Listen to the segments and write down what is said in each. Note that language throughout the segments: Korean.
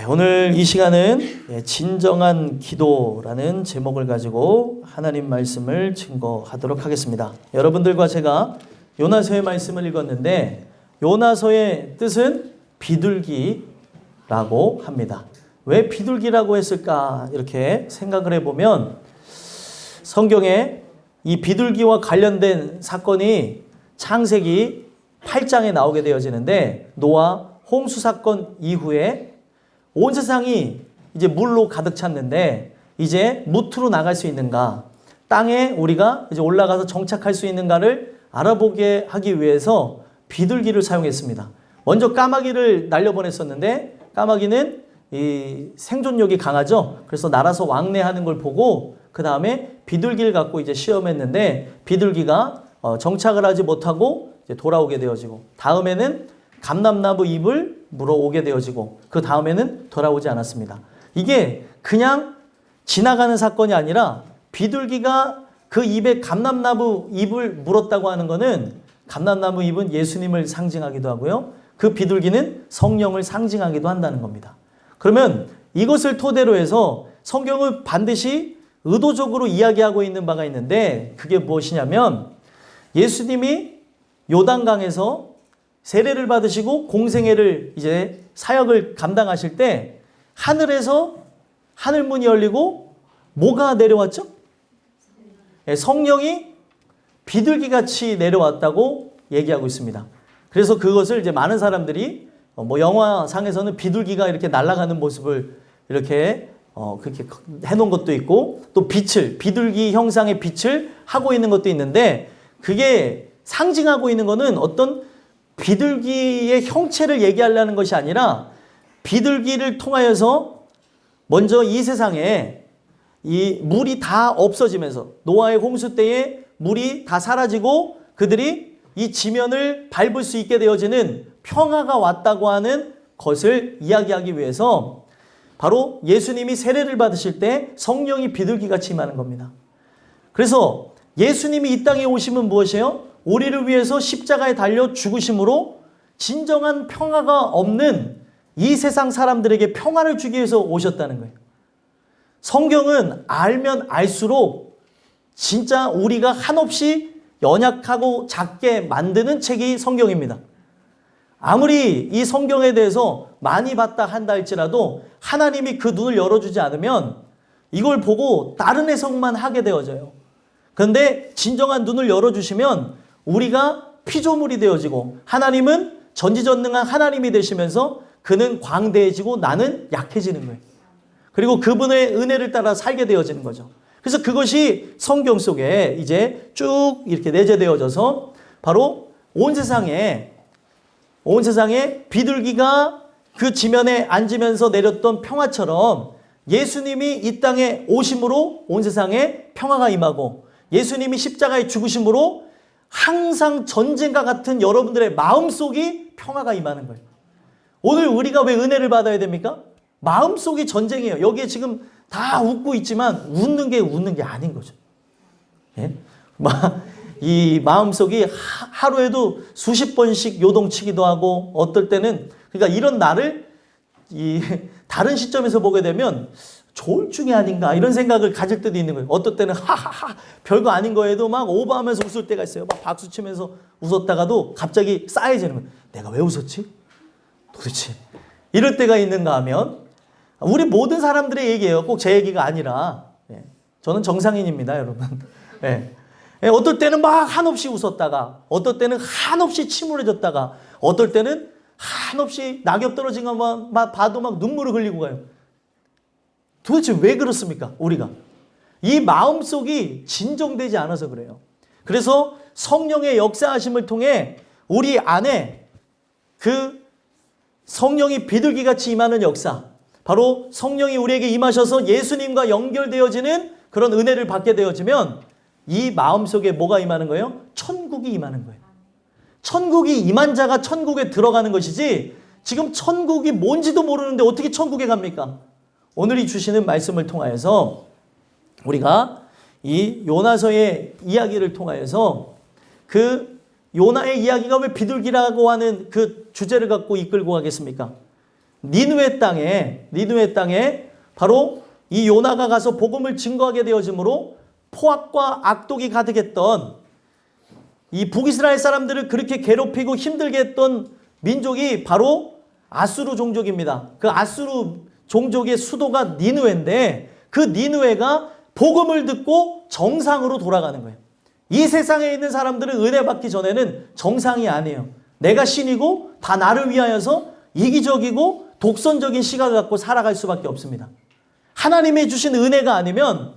오늘 이 시간은 진정한 기도라는 제목을 가지고 하나님 말씀을 증거하도록 하겠습니다. 여러분들과 제가 요나서의 말씀을 읽었는데 요나서의 뜻은 비둘기라고 합니다. 왜 비둘기라고 했을까 이렇게 생각을 해보면 성경에 이 비둘기와 관련된 사건이 창세기 8장에 나오게 되어지는데 노아 홍수 사건 이후에 온 세상이 이제 물로 가득 찼는데 이제 무트로 나갈 수 있는가, 땅에 우리가 이제 올라가서 정착할 수 있는가를 알아보게 하기 위해서 비둘기를 사용했습니다. 먼저 까마귀를 날려보냈었는데 까마귀는 이 생존력이 강하죠. 그래서 날아서 왕래하는 걸 보고 그 다음에 비둘기를 갖고 이제 시험했는데 비둘기가 정착을 하지 못하고 이제 돌아오게 되어지고 다음에는 감람나무 잎을 물어오게 되어지고 그 다음에는 돌아오지 않았습니다. 이게 그냥 지나가는 사건이 아니라 비둘기가 그 입에 감람나무 잎을 물었다고 하는 것은 감람나무 잎은 예수님을 상징하기도 하고요. 그 비둘기는 성령을 상징하기도 한다는 겁니다. 그러면 이것을 토대로 해서 성경은 반드시 의도적으로 이야기하고 있는 바가 있는데 그게 무엇이냐면 예수님이 요단강에서 세례를 받으시고 공생애를 이제 사역을 감당하실 때 하늘에서 하늘문이 열리고 뭐가 내려왔죠? 성령이 비둘기같이 내려왔다고 얘기하고 있습니다. 그래서 그것을 이제 많은 사람들이 뭐 영화상에서는 비둘기가 이렇게 날아가는 모습을 이렇게 그렇게 해놓은 것도 있고 또 빛을 비둘기 형상의 빛을 하고 있는 것도 있는데 그게 상징하고 있는 것은 어떤 비둘기의 형체를 얘기하려는 것이 아니라 비둘기를 통하여서 먼저 이 세상에 이 물이 다 없어지면서 노아의 홍수 때에 물이 다 사라지고 그들이 이 지면을 밟을 수 있게 되어지는 평화가 왔다고 하는 것을 이야기하기 위해서 바로 예수님이 세례를 받으실 때 성령이 비둘기같이 임하는 겁니다. 그래서 예수님이 이 땅에 오시면 무엇이에요? 우리를 위해서 십자가에 달려 죽으심으로 진정한 평화가 없는 이 세상 사람들에게 평화를 주기 위해서 오셨다는 거예요. 성경은 알면 알수록 진짜 우리가 한없이 연약하고 작게 만드는 책이 성경입니다. 아무리 이 성경에 대해서 많이 봤다 한다 할지라도 하나님이 그 눈을 열어주지 않으면 이걸 보고 다른 해석만 하게 되어져요. 그런데 진정한 눈을 열어주시면 우리가 피조물이 되어지고 하나님은 전지전능한 하나님이 되시면서 그는 광대해지고 나는 약해지는 거예요. 그리고 그분의 은혜를 따라 살게 되어지는 거죠. 그래서 그것이 성경 속에 이제 쭉 이렇게 내재되어져서 바로 온 세상에 비둘기가 그 지면에 앉으면서 내렸던 평화처럼 예수님이 이 땅에 오심으로 온 세상에 평화가 임하고 예수님이 십자가에 죽으심으로 항상 전쟁과 같은 여러분들의 마음속이 평화가 임하는 거예요. 오늘 우리가 왜 은혜를 받아야 됩니까? 마음속이 전쟁이에요. 여기에 지금 다 웃고 있지만 웃는 게 아닌 거죠. 예? 이 마음속이 하루에도 수십 번씩 요동치기도 하고 어떨 때는 그러니까 이런 나를 다른 시점에서 보게 되면 조울증이 아닌가 이런 생각을 가질 때도 있는 거예요. 어떨 때는 하하하 별거 아닌 거에도 막 오버하면서 웃을 때가 있어요. 막 박수 치면서 웃었다가도 갑자기 싸해지는 거예요. 내가 왜 웃었지? 도대체 이럴 때가 있는가 하면 우리 모든 사람들의 얘기예요. 꼭 제 얘기가 아니라 저는 정상인입니다, 여러분. 어떨 때는 막 한없이 웃었다가 어떨 때는 한없이 침울해졌다가 어떨 때는 한없이 낙엽 떨어진 것만 봐도 막 눈물을 흘리고 가요. 도대체 왜 그렇습니까? 우리가 이 마음속이 진정되지 않아서 그래요. 그래서 성령의 역사하심을 통해 우리 안에 그 성령이 비둘기같이 임하는 역사, 바로 성령이 우리에게 임하셔서 예수님과 연결되어지는 그런 은혜를 받게 되어지면 이 마음속에 뭐가 임하는 거예요? 천국이 임하는 거예요. 천국이 임한 자가 천국에 들어가는 것이지 지금 천국이 뭔지도 모르는데 어떻게 천국에 갑니까? 오늘이 주시는 말씀을 통하여서 우리가 이 요나서의 이야기를 통하여서 그 요나의 이야기가 왜 비둘기라고 하는 그 주제를 갖고 이끌고 가겠습니까? 니느웨 땅에 바로 이 요나가 가서 복음을 증거하게 되어지므로 포악과 악독이 가득했던 이 북이스라엘 사람들을 그렇게 괴롭히고 힘들게 했던 민족이 바로 아수르 종족입니다. 그 아수르 종족의 수도가 니느웨인데 그 니느웨가 복음을 듣고 정상으로 돌아가는 거예요. 이 세상에 있는 사람들은 은혜 받기 전에는 정상이 아니에요. 내가 신이고 다 나를 위하여서 이기적이고 독선적인 시각을 갖고 살아갈 수밖에 없습니다. 하나님이 주신 은혜가 아니면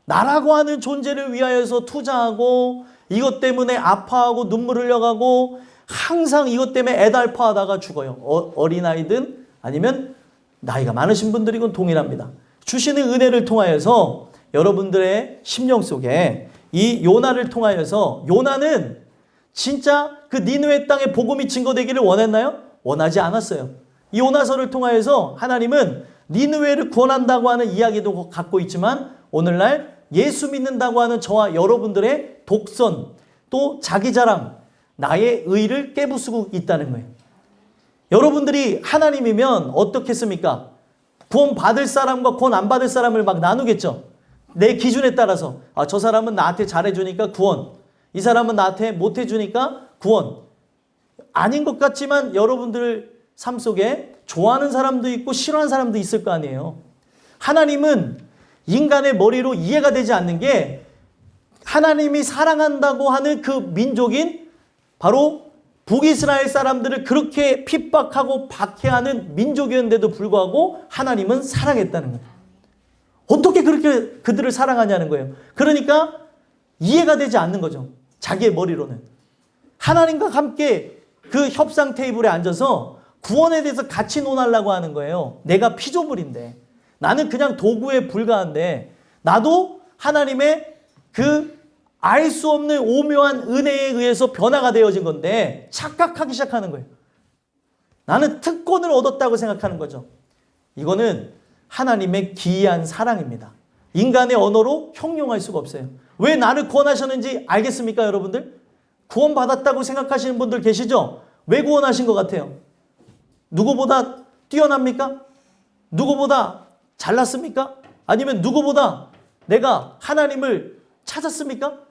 나라고 하는 존재를 위하여서 투자하고 이것 때문에 아파하고 눈물 흘려가고 항상 이것 때문에 애달파하다가 죽어요. 어린아이든 아니면 나이가 많으신 분들이건 동일합니다. 주시는 은혜를 통하여서 여러분들의 심령 속에 이 요나를 통하여서 요나는 진짜 그 니느웨 땅에 복음이 증거되기를 원했나요? 원하지 않았어요. 이 요나서를 통하여서 하나님은 니느웨를 구원한다고 하는 이야기도 갖고 있지만 오늘날 예수 믿는다고 하는 저와 여러분들의 독선 또 자기 자랑 나의 의를 깨부수고 있다는 거예요. 여러분들이 하나님이면 어떻겠습니까? 구원 받을 사람과 구원 안 받을 사람을 막 나누겠죠. 내 기준에 따라서 저 사람은 나한테 잘해주니까 구원, 이 사람은 나한테 못해주니까 구원. 아닌 것 같지만 여러분들 삶 속에 좋아하는 사람도 있고 싫어하는 사람도 있을 거 아니에요. 하나님은 인간의 머리로 이해가 되지 않는 게 하나님이 사랑한다고 하는 그 민족인 바로 북이스라엘 사람들을 그렇게 핍박하고 박해하는 민족이었는데도 불구하고 하나님은 사랑했다는 거예요. 어떻게 그렇게 그들을 사랑하냐는 거예요. 그러니까 이해가 되지 않는 거죠. 자기의 머리로는. 하나님과 함께 그 협상 테이블에 앉아서 구원에 대해서 같이 논하려고 하는 거예요. 내가 피조물인데 나는 그냥 도구에 불과한데 나도 하나님의 그 알 수 없는 오묘한 은혜에 의해서 변화가 되어진 건데 착각하기 시작하는 거예요. 나는 특권을 얻었다고 생각하는 거죠. 이거는 하나님의 기이한 사랑입니다. 인간의 언어로 형용할 수가 없어요. 왜 나를 구원하셨는지 알겠습니까, 여러분들? 구원받았다고 생각하시는 분들 계시죠? 왜 구원하신 것 같아요? 누구보다 뛰어납니까? 누구보다 잘났습니까? 아니면 누구보다 내가 하나님을 찾았습니까?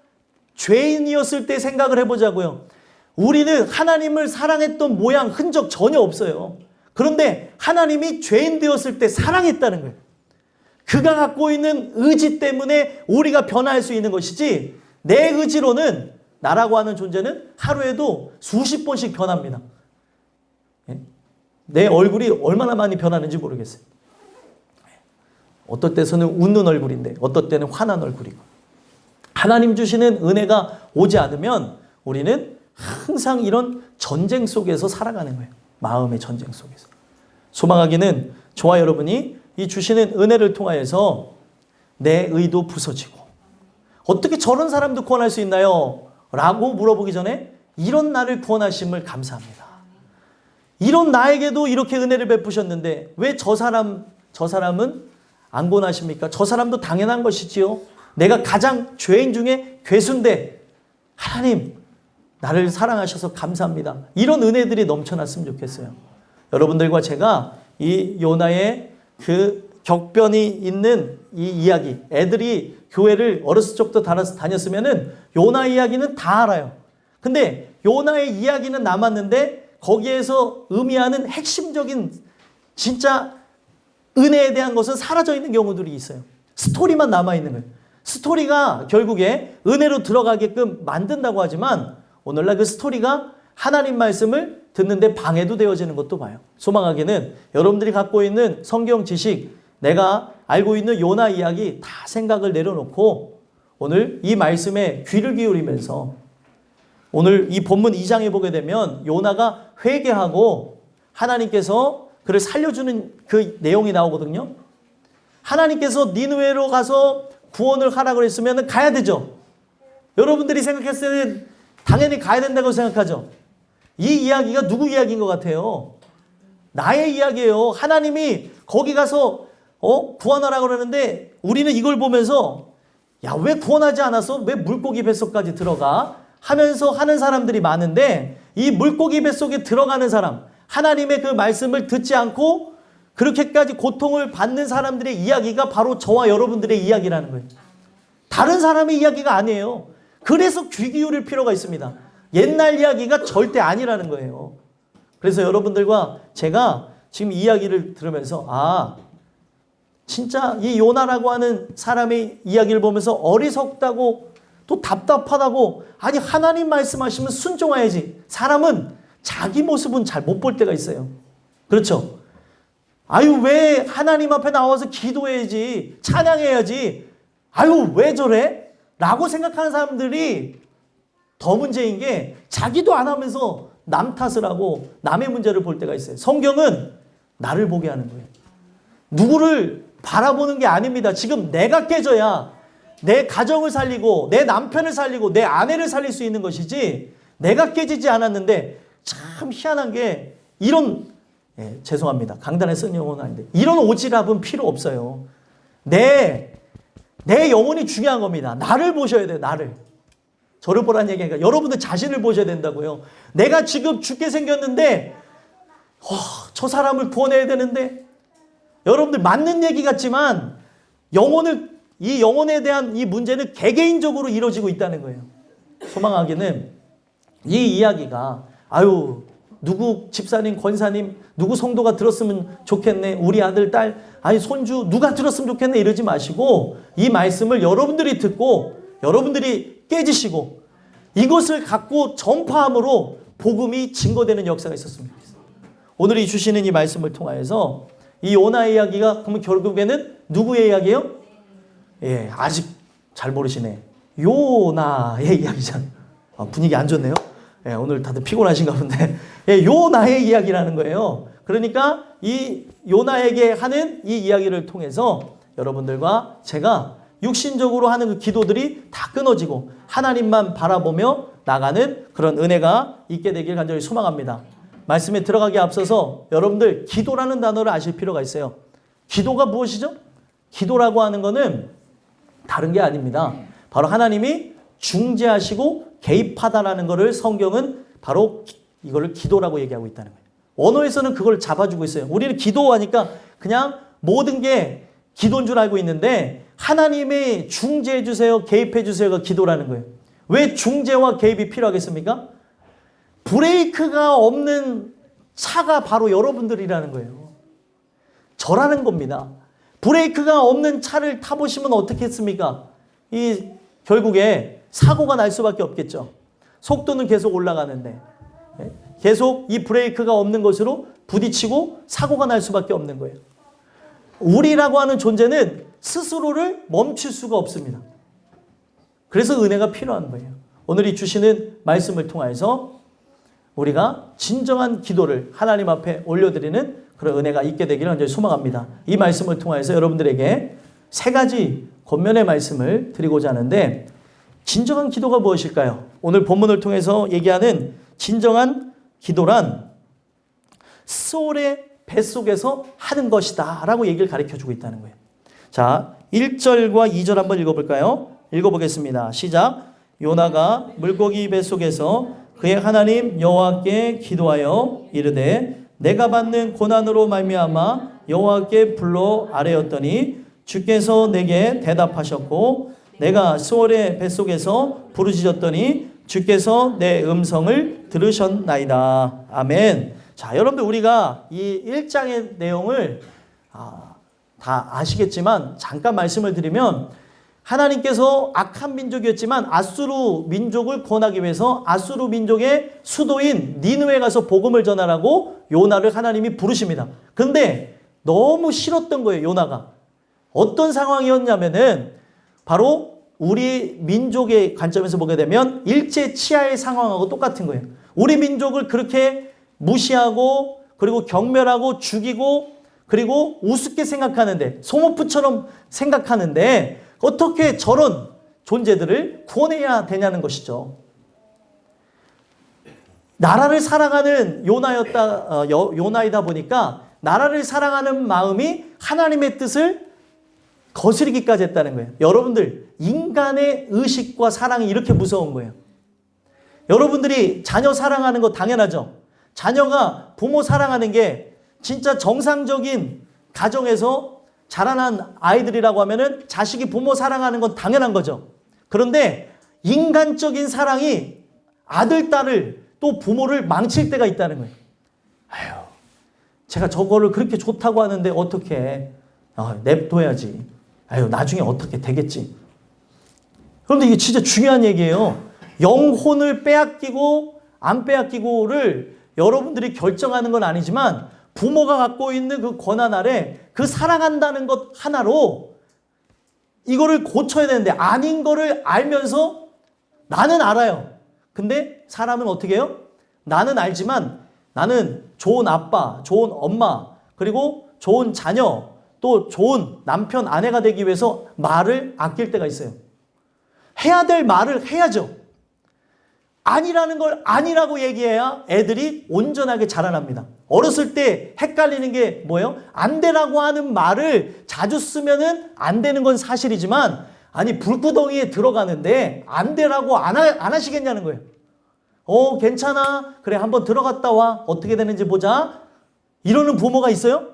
죄인이었을 때 생각을 해보자고요. 우리는 하나님을 사랑했던 모양, 흔적 전혀 없어요. 그런데 하나님이 죄인 되었을 때 사랑했다는 거예요. 그가 갖고 있는 의지 때문에 우리가 변화할 수 있는 것이지 내 의지로는 나라고 하는 존재는 하루에도 수십 번씩 변합니다. 내 얼굴이 얼마나 많이 변하는지 모르겠어요. 어떨 때서는 웃는 얼굴인데 어떨 때는 화난 얼굴이고. 하나님 주시는 은혜가 오지 않으면 우리는 항상 이런 전쟁 속에서 살아가는 거예요. 마음의 전쟁 속에서. 소망하기는 저와 여러분이 이 주시는 은혜를 통하여서 내 의도 부서지고 어떻게 저런 사람도 구원할 수 있나요? 라고 물어보기 전에 이런 나를 구원하심을 감사합니다. 이런 나에게도 이렇게 은혜를 베푸셨는데 왜 저 사람은 안 구원하십니까? 저 사람도 당연한 것이지요. 내가 가장 죄인 중에 괴수인데 하나님 나를 사랑하셔서 감사합니다. 이런 은혜들이 넘쳐났으면 좋겠어요. 여러분들과 제가 이 요나의 그 격변이 있는 이 이야기, 애들이 교회를 어렸을 적부터 다녔으면은 요나 이야기는 다 알아요. 근데 요나의 이야기는 남았는데 거기에서 의미하는 핵심적인 진짜 은혜에 대한 것은 사라져 있는 경우들이 있어요. 스토리만 남아있는 거예요. 스토리가 결국에 은혜로 들어가게끔 만든다고 하지만 오늘날 그 스토리가 하나님 말씀을 듣는데 방해도 되어지는 것도 봐요. 소망하기는 여러분들이 갖고 있는 성경 지식, 내가 알고 있는 요나 이야기 다 생각을 내려놓고 오늘 이 말씀에 귀를 기울이면서 오늘 이 본문 2장에 보게 되면 요나가 회개하고 하나님께서 그를 살려주는 그 내용이 나오거든요. 하나님께서 니느웨로 가서 구원을 하라고 했으면 가야 되죠. 여러분들이 생각했을 때는 당연히 가야 된다고 생각하죠. 이 이야기가 누구 이야기인 것 같아요? 나의 이야기예요. 하나님이 거기 가서 구원하라고 그러는데 우리는 이걸 보면서 야, 왜 구원하지 않았어? 왜 물고기 뱃속까지 들어가? 하면서 하는 사람들이 많은데 이 물고기 뱃속에 들어가는 사람, 하나님의 그 말씀을 듣지 않고 그렇게까지 고통을 받는 사람들의 이야기가 바로 저와 여러분들의 이야기라는 거예요. 다른 사람의 이야기가 아니에요. 그래서 귀 기울일 필요가 있습니다. 옛날 이야기가 절대 아니라는 거예요. 그래서 여러분들과 제가 지금 이야기를 들으면서 진짜 이 요나라고 하는 사람의 이야기를 보면서 어리석다고 또 답답하다고, 아니 하나님 말씀하시면 순종해야지. 사람은 자기 모습은 잘 못 볼 때가 있어요. 그렇죠? 아유 왜 하나님 앞에 나와서 기도해야지, 찬양해야지, 아유 왜 저래? 라고 생각하는 사람들이 더 문제인 게, 자기도 안 하면서 남 탓을 하고 남의 문제를 볼 때가 있어요. 성경은 나를 보게 하는 거예요. 누구를 바라보는 게 아닙니다. 지금 내가 깨져야 내 가정을 살리고 내 남편을 살리고 내 아내를 살릴 수 있는 것이지, 내가 깨지지 않았는데, 참 희한한 게 이런, 죄송합니다. 강단에 쓴 용어는 아닌데, 이런 오지랖은 필요 없어요. 내 영혼이 중요한 겁니다. 나를 보셔야 돼요. 나를. 저를 보라는 얘기가 여러분들 자신을 보셔야 된다고요. 내가 지금 죽게 생겼는데 저 사람을 구원해야 되는데, 여러분들 맞는 얘기 같지만 이 영혼에 대한 이 문제는 개개인적으로 이루어지고 있다는 거예요. 소망하기는 이 이야기가 누구 집사님, 권사님, 누구 성도가 들었으면 좋겠네, 우리 아들, 딸, 손주 누가 들었으면 좋겠네 이러지 마시고, 이 말씀을 여러분들이 듣고 여러분들이 깨지시고 이것을 갖고 전파함으로 복음이 증거되는 역사가 있었으면 좋겠어요. 오늘 이 주시는 이 말씀을 통하여서 이 요나의 이야기가 그러면 결국에는 누구의 이야기예요? 아직 잘 모르시네. 요나의 이야기잖아요. 분위기 안 좋네요. 오늘 다들 피곤하신가 본데. 요나의 이야기라는 거예요. 그러니까 이 요나에게 하는 이 이야기를 통해서 여러분들과 제가 육신적으로 하는 그 기도들이 다 끊어지고 하나님만 바라보며 나가는 그런 은혜가 있게 되길 간절히 소망합니다. 말씀에 들어가기 앞서서 여러분들 기도라는 단어를 아실 필요가 있어요. 기도가 무엇이죠? 기도라고 하는 거는 다른 게 아닙니다. 바로 하나님이 중재하시고 개입하다라는 것을 성경은 바로 이거를 기도라고 얘기하고 있다는 거예요. 언어에서는 그걸 잡아주고 있어요. 우리는 기도하니까 그냥 모든 게 기도인 줄 알고 있는데, 하나님이 중재해 주세요, 개입해 주세요가 기도라는 거예요. 왜 중재와 개입이 필요하겠습니까? 브레이크가 없는 차가 바로 여러분들이라는 거예요. 저라는 겁니다. 브레이크가 없는 차를 타보시면 어떻겠습니까? 결국에 사고가 날 수밖에 없겠죠. 속도는 계속 올라가는데 계속 이 브레이크가 없는 것으로 부딪히고 사고가 날 수밖에 없는 거예요. 우리라고 하는 존재는 스스로를 멈출 수가 없습니다. 그래서 은혜가 필요한 거예요. 오늘 이 주시는 말씀을 통해서 우리가 진정한 기도를 하나님 앞에 올려드리는 그런 은혜가 있게 되기를 간절히 소망합니다. 이 말씀을 통해서 여러분들에게 세 가지 권면의 말씀을 드리고자 하는데, 진정한 기도가 무엇일까요? 오늘 본문을 통해서 얘기하는 진정한 기도란 소울의 뱃속에서 하는 것이다 라고 얘기를 가르쳐주고 있다는 거예요. 자, 1절과 2절 한번 읽어볼까요? 읽어보겠습니다. 시작. 요나가 물고기 뱃속에서 그의 하나님 여호와께 기도하여 이르되 내가 받는 고난으로 말미암아 여호와께 불러 아뢰었더니 주께서 내게 대답하셨고 내가 수월의 뱃속에서 부르짖었더니 주께서 내 음성을 들으셨나이다. 아멘. 자, 여러분들 우리가 이 1장의 내용을 다 아시겠지만 잠깐 말씀을 드리면, 하나님께서 악한 민족이었지만 아수르 민족을 구원하기 위해서 아수르 민족의 수도인 니느웨에 가서 복음을 전하라고 요나를 하나님이 부르십니다. 그런데 너무 싫었던 거예요, 요나가. 어떤 상황이었냐면은 바로 우리 민족의 관점에서 보게 되면 일제 치하의 상황하고 똑같은 거예요. 우리 민족을 그렇게 무시하고 그리고 경멸하고 죽이고 그리고 우습게 생각하는데, 소모프처럼 생각하는데 어떻게 저런 존재들을 구원해야 되냐는 것이죠. 나라를 사랑하는 요나이다 보니까 나라를 사랑하는 마음이 하나님의 뜻을 거스르기까지 했다는 거예요. 여러분들, 인간의 의식과 사랑이 이렇게 무서운 거예요. 여러분들이 자녀 사랑하는 거 당연하죠. 자녀가 부모 사랑하는 게 진짜 정상적인 가정에서 자라난 아이들이라고 하면은 자식이 부모 사랑하는 건 당연한 거죠. 그런데 인간적인 사랑이 아들, 딸을 또 부모를 망칠 때가 있다는 거예요. 아유, 제가 저거를 그렇게 좋다고 하는데 어떻게 냅둬야지. 아유, 나중에 어떻게 되겠지. 그런데 이게 진짜 중요한 얘기예요. 영혼을 빼앗기고 안 빼앗기고를 여러분들이 결정하는 건 아니지만 부모가 갖고 있는 그 권한 아래 그 사랑한다는 것 하나로 이거를 고쳐야 되는데 아닌 거를 알면서 나는 알아요. 근데 사람은 어떻게 해요? 나는 알지만 나는 좋은 아빠, 좋은 엄마, 그리고 좋은 자녀, 또 좋은 남편, 아내가 되기 위해서 말을 아낄 때가 있어요. 해야 될 말을 해야죠. 아니라는 걸 아니라고 얘기해야 애들이 온전하게 자라납니다. 어렸을 때 헷갈리는 게 뭐예요? 안 되라고 하는 말을 자주 쓰면은 안 되는 건 사실이지만 아니 불구덩이에 들어가는데 안 되라고 안 하시겠냐는 거예요. 괜찮아. 그래 한번 들어갔다 와. 어떻게 되는지 보자. 이러는 부모가 있어요?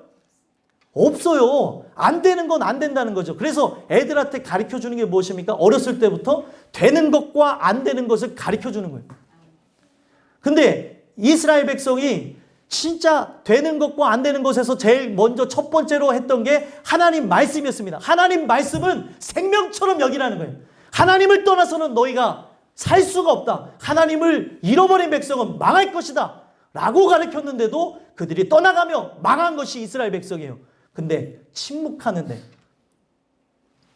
없어요. 안 되는 건 안 된다는 거죠. 그래서 애들한테 가르쳐 주는 게 무엇입니까? 어렸을 때부터 되는 것과 안 되는 것을 가르쳐 주는 거예요. 근데 이스라엘 백성이 진짜 되는 것과 안 되는 것에서 제일 먼저 첫 번째로 했던 게 하나님 말씀이었습니다. 하나님 말씀은 생명처럼 여기라는 거예요. 하나님을 떠나서는 너희가 살 수가 없다. 하나님을 잃어버린 백성은 망할 것이다. 라고 가르쳤는데도 그들이 떠나가며 망한 것이 이스라엘 백성이에요. 근데 침묵하는데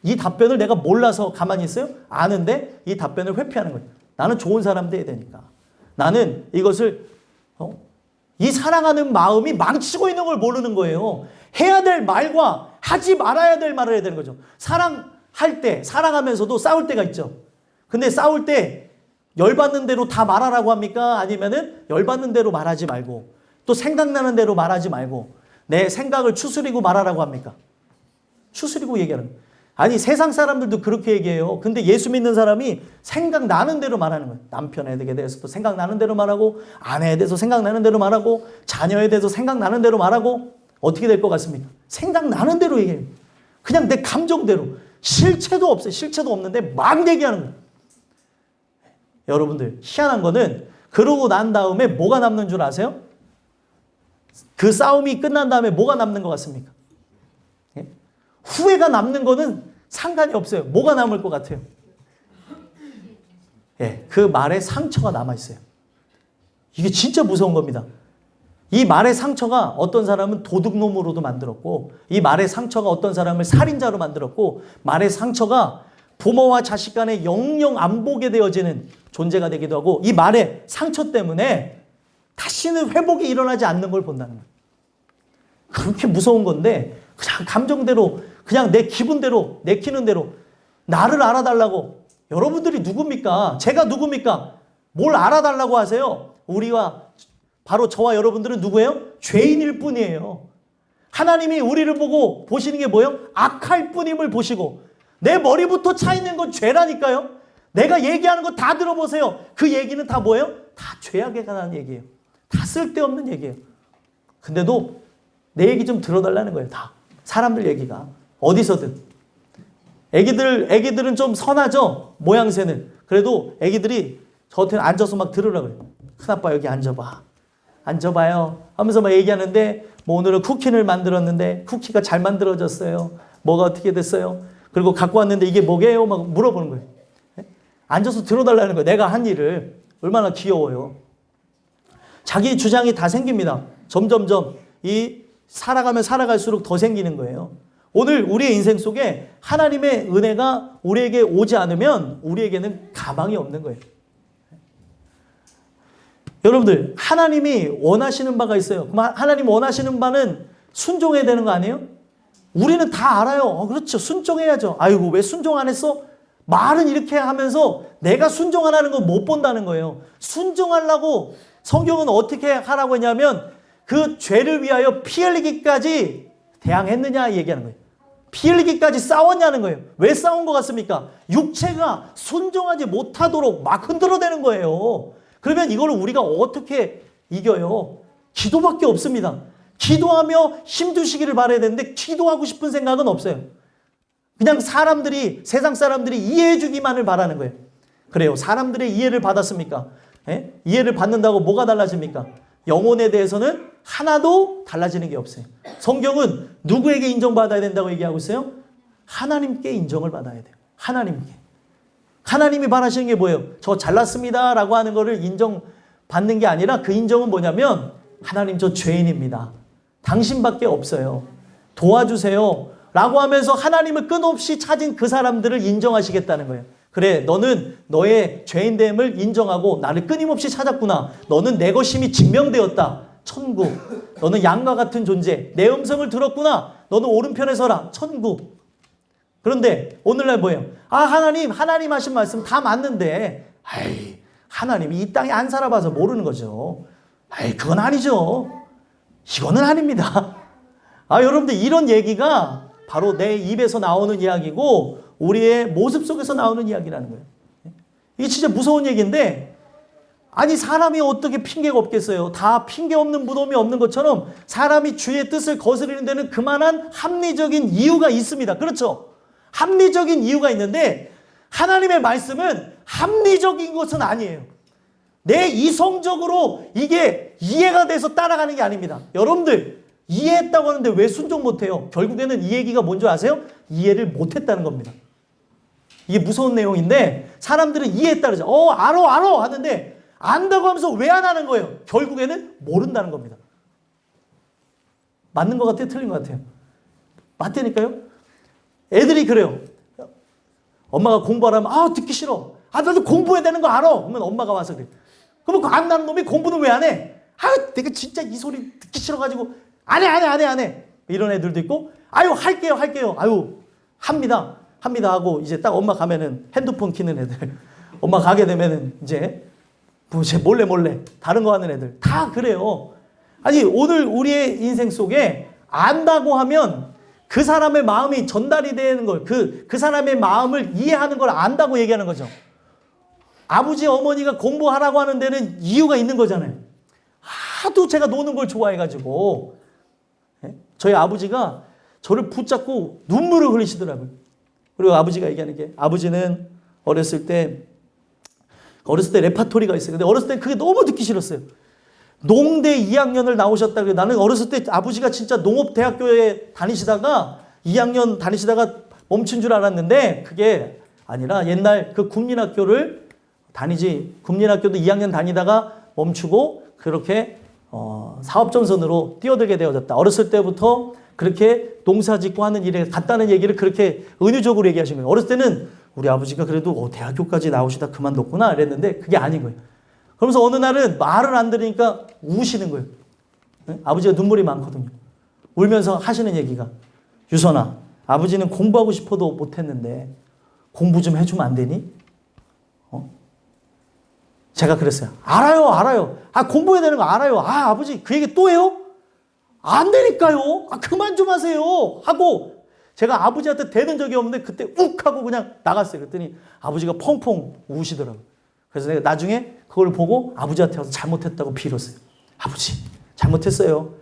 이 답변을 내가 몰라서 가만히 있어요? 아는데 이 답변을 회피하는 거예요. 나는 좋은 사람 돼야 되니까. 나는 이것을 이 사랑하는 마음이 망치고 있는 걸 모르는 거예요. 해야 될 말과 하지 말아야 될 말을 해야 되는 거죠. 사랑할 때, 사랑하면서도 싸울 때가 있죠. 근데 싸울 때 열받는 대로 다 말하라고 합니까? 아니면은 열받는 대로 말하지 말고 또 생각나는 대로 말하지 말고 내 생각을 추스리고 말하라고 합니까? 추스리고 얘기하는 거예요. 아니 세상 사람들도 그렇게 얘기해요. 근데 예수 믿는 사람이 생각나는 대로 말하는 거예요. 남편에 대해서도 생각나는 대로 말하고 아내에 대해서 생각나는 대로 말하고 자녀에 대해서 생각나는 대로 말하고 어떻게 될 것 같습니까? 생각나는 대로 얘기해요. 그냥 내 감정대로. 실체도 없어요. 실체도 없는데 막 얘기하는 거예요. 여러분들 희한한 거는 그러고 난 다음에 뭐가 남는 줄 아세요? 그 싸움이 끝난 다음에 뭐가 남는 것 같습니까? 예? 후회가 남는 거는 상관이 없어요. 뭐가 남을 것 같아요? 예, 그 말에 상처가 남아있어요. 이게 진짜 무서운 겁니다. 이 말의 상처가 어떤 사람은 도둑놈으로도 만들었고 이 말의 상처가 어떤 사람을 살인자로 만들었고 말의 상처가 부모와 자식 간에 영영 안 보게 되어지는 존재가 되기도 하고 이 말의 상처 때문에 다시는 회복이 일어나지 않는 걸 본다는 거예요. 그렇게 무서운 건데 그냥 감정대로 그냥 내 기분대로 내키는 대로 나를 알아달라고 여러분들이 누굽니까? 제가 누굽니까? 뭘 알아달라고 하세요? 우리와 바로 저와 여러분들은 누구예요? 죄인일 뿐이에요. 하나님이 우리를 보고 보시는 게 뭐예요? 악할 뿐임을 보시고 내 머리부터 차 있는 건 죄라니까요. 내가 얘기하는 거 다 들어보세요. 그 얘기는 다 뭐예요? 다 죄악에 관한 얘기예요. 다 쓸데없는 얘기예요. 근데도 내 얘기 좀 들어달라는 거예요. 다. 사람들 얘기가. 어디서든. 애기들은 좀 선하죠? 모양새는. 그래도 애기들이 저한테 앉아서 막 들으라고요. 큰아빠 여기 앉아봐. 앉아봐요. 하면서 막 얘기하는데 뭐 오늘은 쿠키를 만들었는데 쿠키가 잘 만들어졌어요. 뭐가 어떻게 됐어요? 그리고 갖고 왔는데 이게 뭐게요? 막 물어보는 거예요. 앉아서 들어달라는 거예요. 내가 한 일을. 얼마나 귀여워요. 자기 주장이 다 생깁니다. 점점점 이 살아가면 살아갈수록 더 생기는 거예요. 오늘 우리의 인생 속에 하나님의 은혜가 우리에게 오지 않으면 우리에게는 가망이 없는 거예요. 여러분들 하나님이 원하시는 바가 있어요. 그럼 하나님 원하시는 바는 순종해야 되는 거 아니에요? 우리는 다 알아요. 그렇죠. 순종해야죠. 아이고 왜 순종 안 했어? 말은 이렇게 하면서 내가 순종 안 하는 건 못 본다는 거예요. 순종하려고 성경은 어떻게 하라고 했냐면 그 죄를 위하여 피 흘리기까지 대항했느냐 얘기하는 거예요. 피 흘리기까지 싸웠냐는 거예요. 왜 싸운 것 같습니까? 육체가 순종하지 못하도록 막 흔들어대는 거예요. 그러면 이걸 우리가 어떻게 이겨요? 기도밖에 없습니다. 기도하며 힘주시기를 바라야 되는데 기도하고 싶은 생각은 없어요. 그냥 세상 사람들이 이해해 주기만을 바라는 거예요. 그래요. 사람들의 이해를 받았습니까? 예? 이해를 받는다고 뭐가 달라집니까? 영혼에 대해서는 하나도 달라지는 게 없어요. 성경은 누구에게 인정받아야 된다고 얘기하고 있어요? 하나님께 인정을 받아야 돼요. 하나님께. 하나님이 바라시는 게 뭐예요? 저 잘났습니다 라고 하는 거를 인정받는 게 아니라 그 인정은 뭐냐면 하나님 저 죄인입니다. 당신밖에 없어요. 도와주세요. 라고 하면서 하나님을 끝없이 찾은 그 사람들을 인정하시겠다는 거예요. 그래, 너는 너의 죄인됨을 인정하고 나를 끊임없이 찾았구나. 너는 내 것임이 증명되었다. 천국. 너는 양과 같은 존재. 내 음성을 들었구나. 너는 오른편에 서라. 천국. 그런데 오늘날 뭐예요? 하나님 하신 말씀 다 맞는데 하나님이 이 땅에 안 살아봐서 모르는 거죠. 그건 아니죠. 이거는 아닙니다. 여러분들 이런 얘기가 바로 내 입에서 나오는 이야기고 우리의 모습 속에서 나오는 이야기라는 거예요. 이게 진짜 무서운 얘기인데 사람이 어떻게 핑계가 없겠어요. 다 핑계 없는 무덤이 없는 것처럼 사람이 주의 뜻을 거스르는 데는 그만한 합리적인 이유가 있습니다. 그렇죠? 합리적인 이유가 있는데 하나님의 말씀은 합리적인 것은 아니에요. 내 이성적으로 이게 이해가 돼서 따라가는 게 아닙니다. 여러분들 이해했다고 하는데 왜 순종 못해요? 결국에는 이 얘기가 뭔지 아세요? 이해를 못했다는 겁니다. 이게 무서운 내용인데 사람들은 이해했다 그러죠. 알아 하는데 안다고 하면서 왜 안 하는 거예요? 결국에는 모른다는 겁니다. 맞는 것 같아요? 틀린 것 같아요? 맞다니까요? 애들이 그래요. 엄마가 공부하라면 듣기 싫어. 나도 공부해야 되는 거 알아. 그러면 엄마가 와서 그래. 그러면 그 안다는 놈이 공부는 왜 안 해? 내가 진짜 이 소리 듣기 싫어가지고 안 해. 이런 애들도 있고 할게요. 합니다 하고 이제 딱 엄마 가면은 핸드폰 키는 애들. 엄마 가게 되면은 이제 몰래 다른 거 하는 애들. 다 그래요. 오늘 우리의 인생 속에 안다고 하면 그 사람의 마음이 전달이 되는 걸, 그 사람의 마음을 이해하는 걸 안다고 얘기하는 거죠. 아버지, 어머니가 공부하라고 하는 데는 이유가 있는 거잖아요. 하도 제가 노는 걸 좋아해가지고. 저희 아버지가 저를 붙잡고 눈물을 흘리시더라고요. 그리고 아버지가 얘기하는 게, 아버지는 어렸을 때 레파토리가 있어요. 근데 어렸을 때 그게 너무 듣기 싫었어요. 농대 2학년을 나오셨다. 나는 어렸을 때 아버지가 진짜 농업대학교에 다니시다가 2학년 다니시다가 멈춘 줄 알았는데 그게 아니라 옛날 그 국민학교를 국민학교도 2학년 다니다가 멈추고 그렇게 사업전선으로 뛰어들게 되어졌다. 어렸을 때부터 그렇게 농사 짓고 하는 일에 갔다는 얘기를 그렇게 은유적으로 얘기하신 거예요. 어렸을 때는 우리 아버지가 그래도 대학교까지 나오시다 그만뒀구나 이랬는데 그게 아닌 거예요. 그러면서 어느 날은 말을 안 들으니까 우시는 거예요. 네? 아버지가 눈물이 많거든요. 울면서 하시는 얘기가, 유선아, 아버지는 공부하고 싶어도 못했는데 공부 좀 해주면 안 되니? 제가 그랬어요. 알아요. 공부해야 되는 거 알아요. 아버지 그 얘기 또 해요? 안 되니까요. 그만 좀 하세요. 하고 제가 아버지한테 대는 적이 없는데 그때 욱 하고 그냥 나갔어요. 그랬더니 아버지가 펑펑 우시더라고요. 그래서 내가 나중에 그걸 보고 아버지한테 와서 잘못했다고 빌었어요. 아버지 잘못했어요.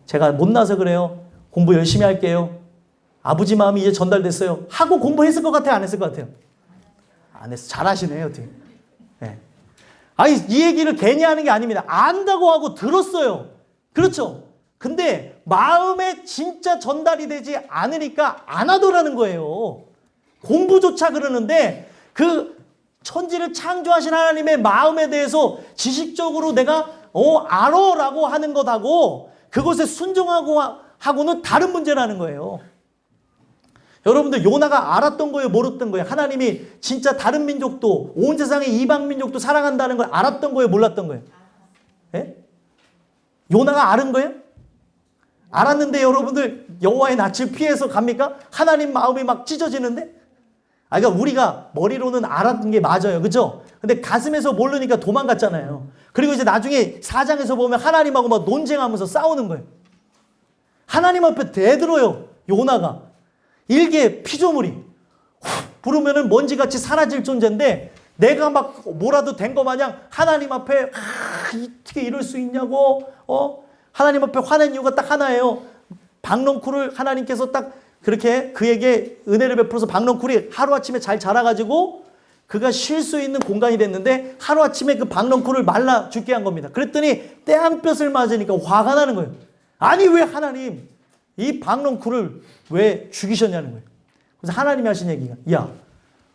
제가 못나서 그래요. 공부 열심히 할게요. 아버지 마음이 이제 전달됐어요. 하고 공부했을 것 같아요? 안 했을 것 같아요? 안 했어. 잘하시네요. 어떻게. 이 얘기를 괜히 하는 게 아닙니다. 안다고 하고 들었어요. 그렇죠? 근데 마음에 진짜 전달이 되지 않으니까 안 하더라는 거예요. 공부조차 그러는데 그 천지를 창조하신 하나님의 마음에 대해서 지식적으로 내가 알아라고 하는 것하고 그것에 순종하고는 다른 문제라는 거예요. 여러분들 요나가 알았던 거예요? 모르던 거예요? 하나님이 진짜 다른 민족도 온 세상의 이방 민족도 사랑한다는 걸 알았던 거예요? 몰랐던 거예요? 요나가 알은 거예요? 알았는데 여러분들 여호와의 낯을 피해서 갑니까? 하나님 마음이 막 찢어지는데? 그러니까 우리가 머리로는 알았던 게 맞아요. 그죠? 근데 가슴에서 모르니까 도망갔잖아요. 그리고 이제 나중에 4장에서 보면 하나님하고 막 논쟁하면서 싸우는 거예요. 하나님 앞에 대들어요. 요나가. 일개 피조물이. 부르면은 먼지같이 사라질 존재인데 내가 막 뭐라도 된 거 마냥 하나님 앞에 어떻게 이럴 수 있냐고 하나님 앞에 화낸 이유가 딱 하나예요. 박넝쿨을 하나님께서 딱 그렇게 그에게 은혜를 베풀어서 박넝쿨이 하루아침에 잘 자라가지고 그가 쉴 수 있는 공간이 됐는데 하루아침에 그 박넝쿨을 말라 죽게 한 겁니다. 그랬더니 떼양볕을 맞으니까 화가 나는 거예요. 아니 왜 하나님 이 박넝쿨을 왜 죽이셨냐는 거예요. 그래서 하나님이 하신 얘기가, 야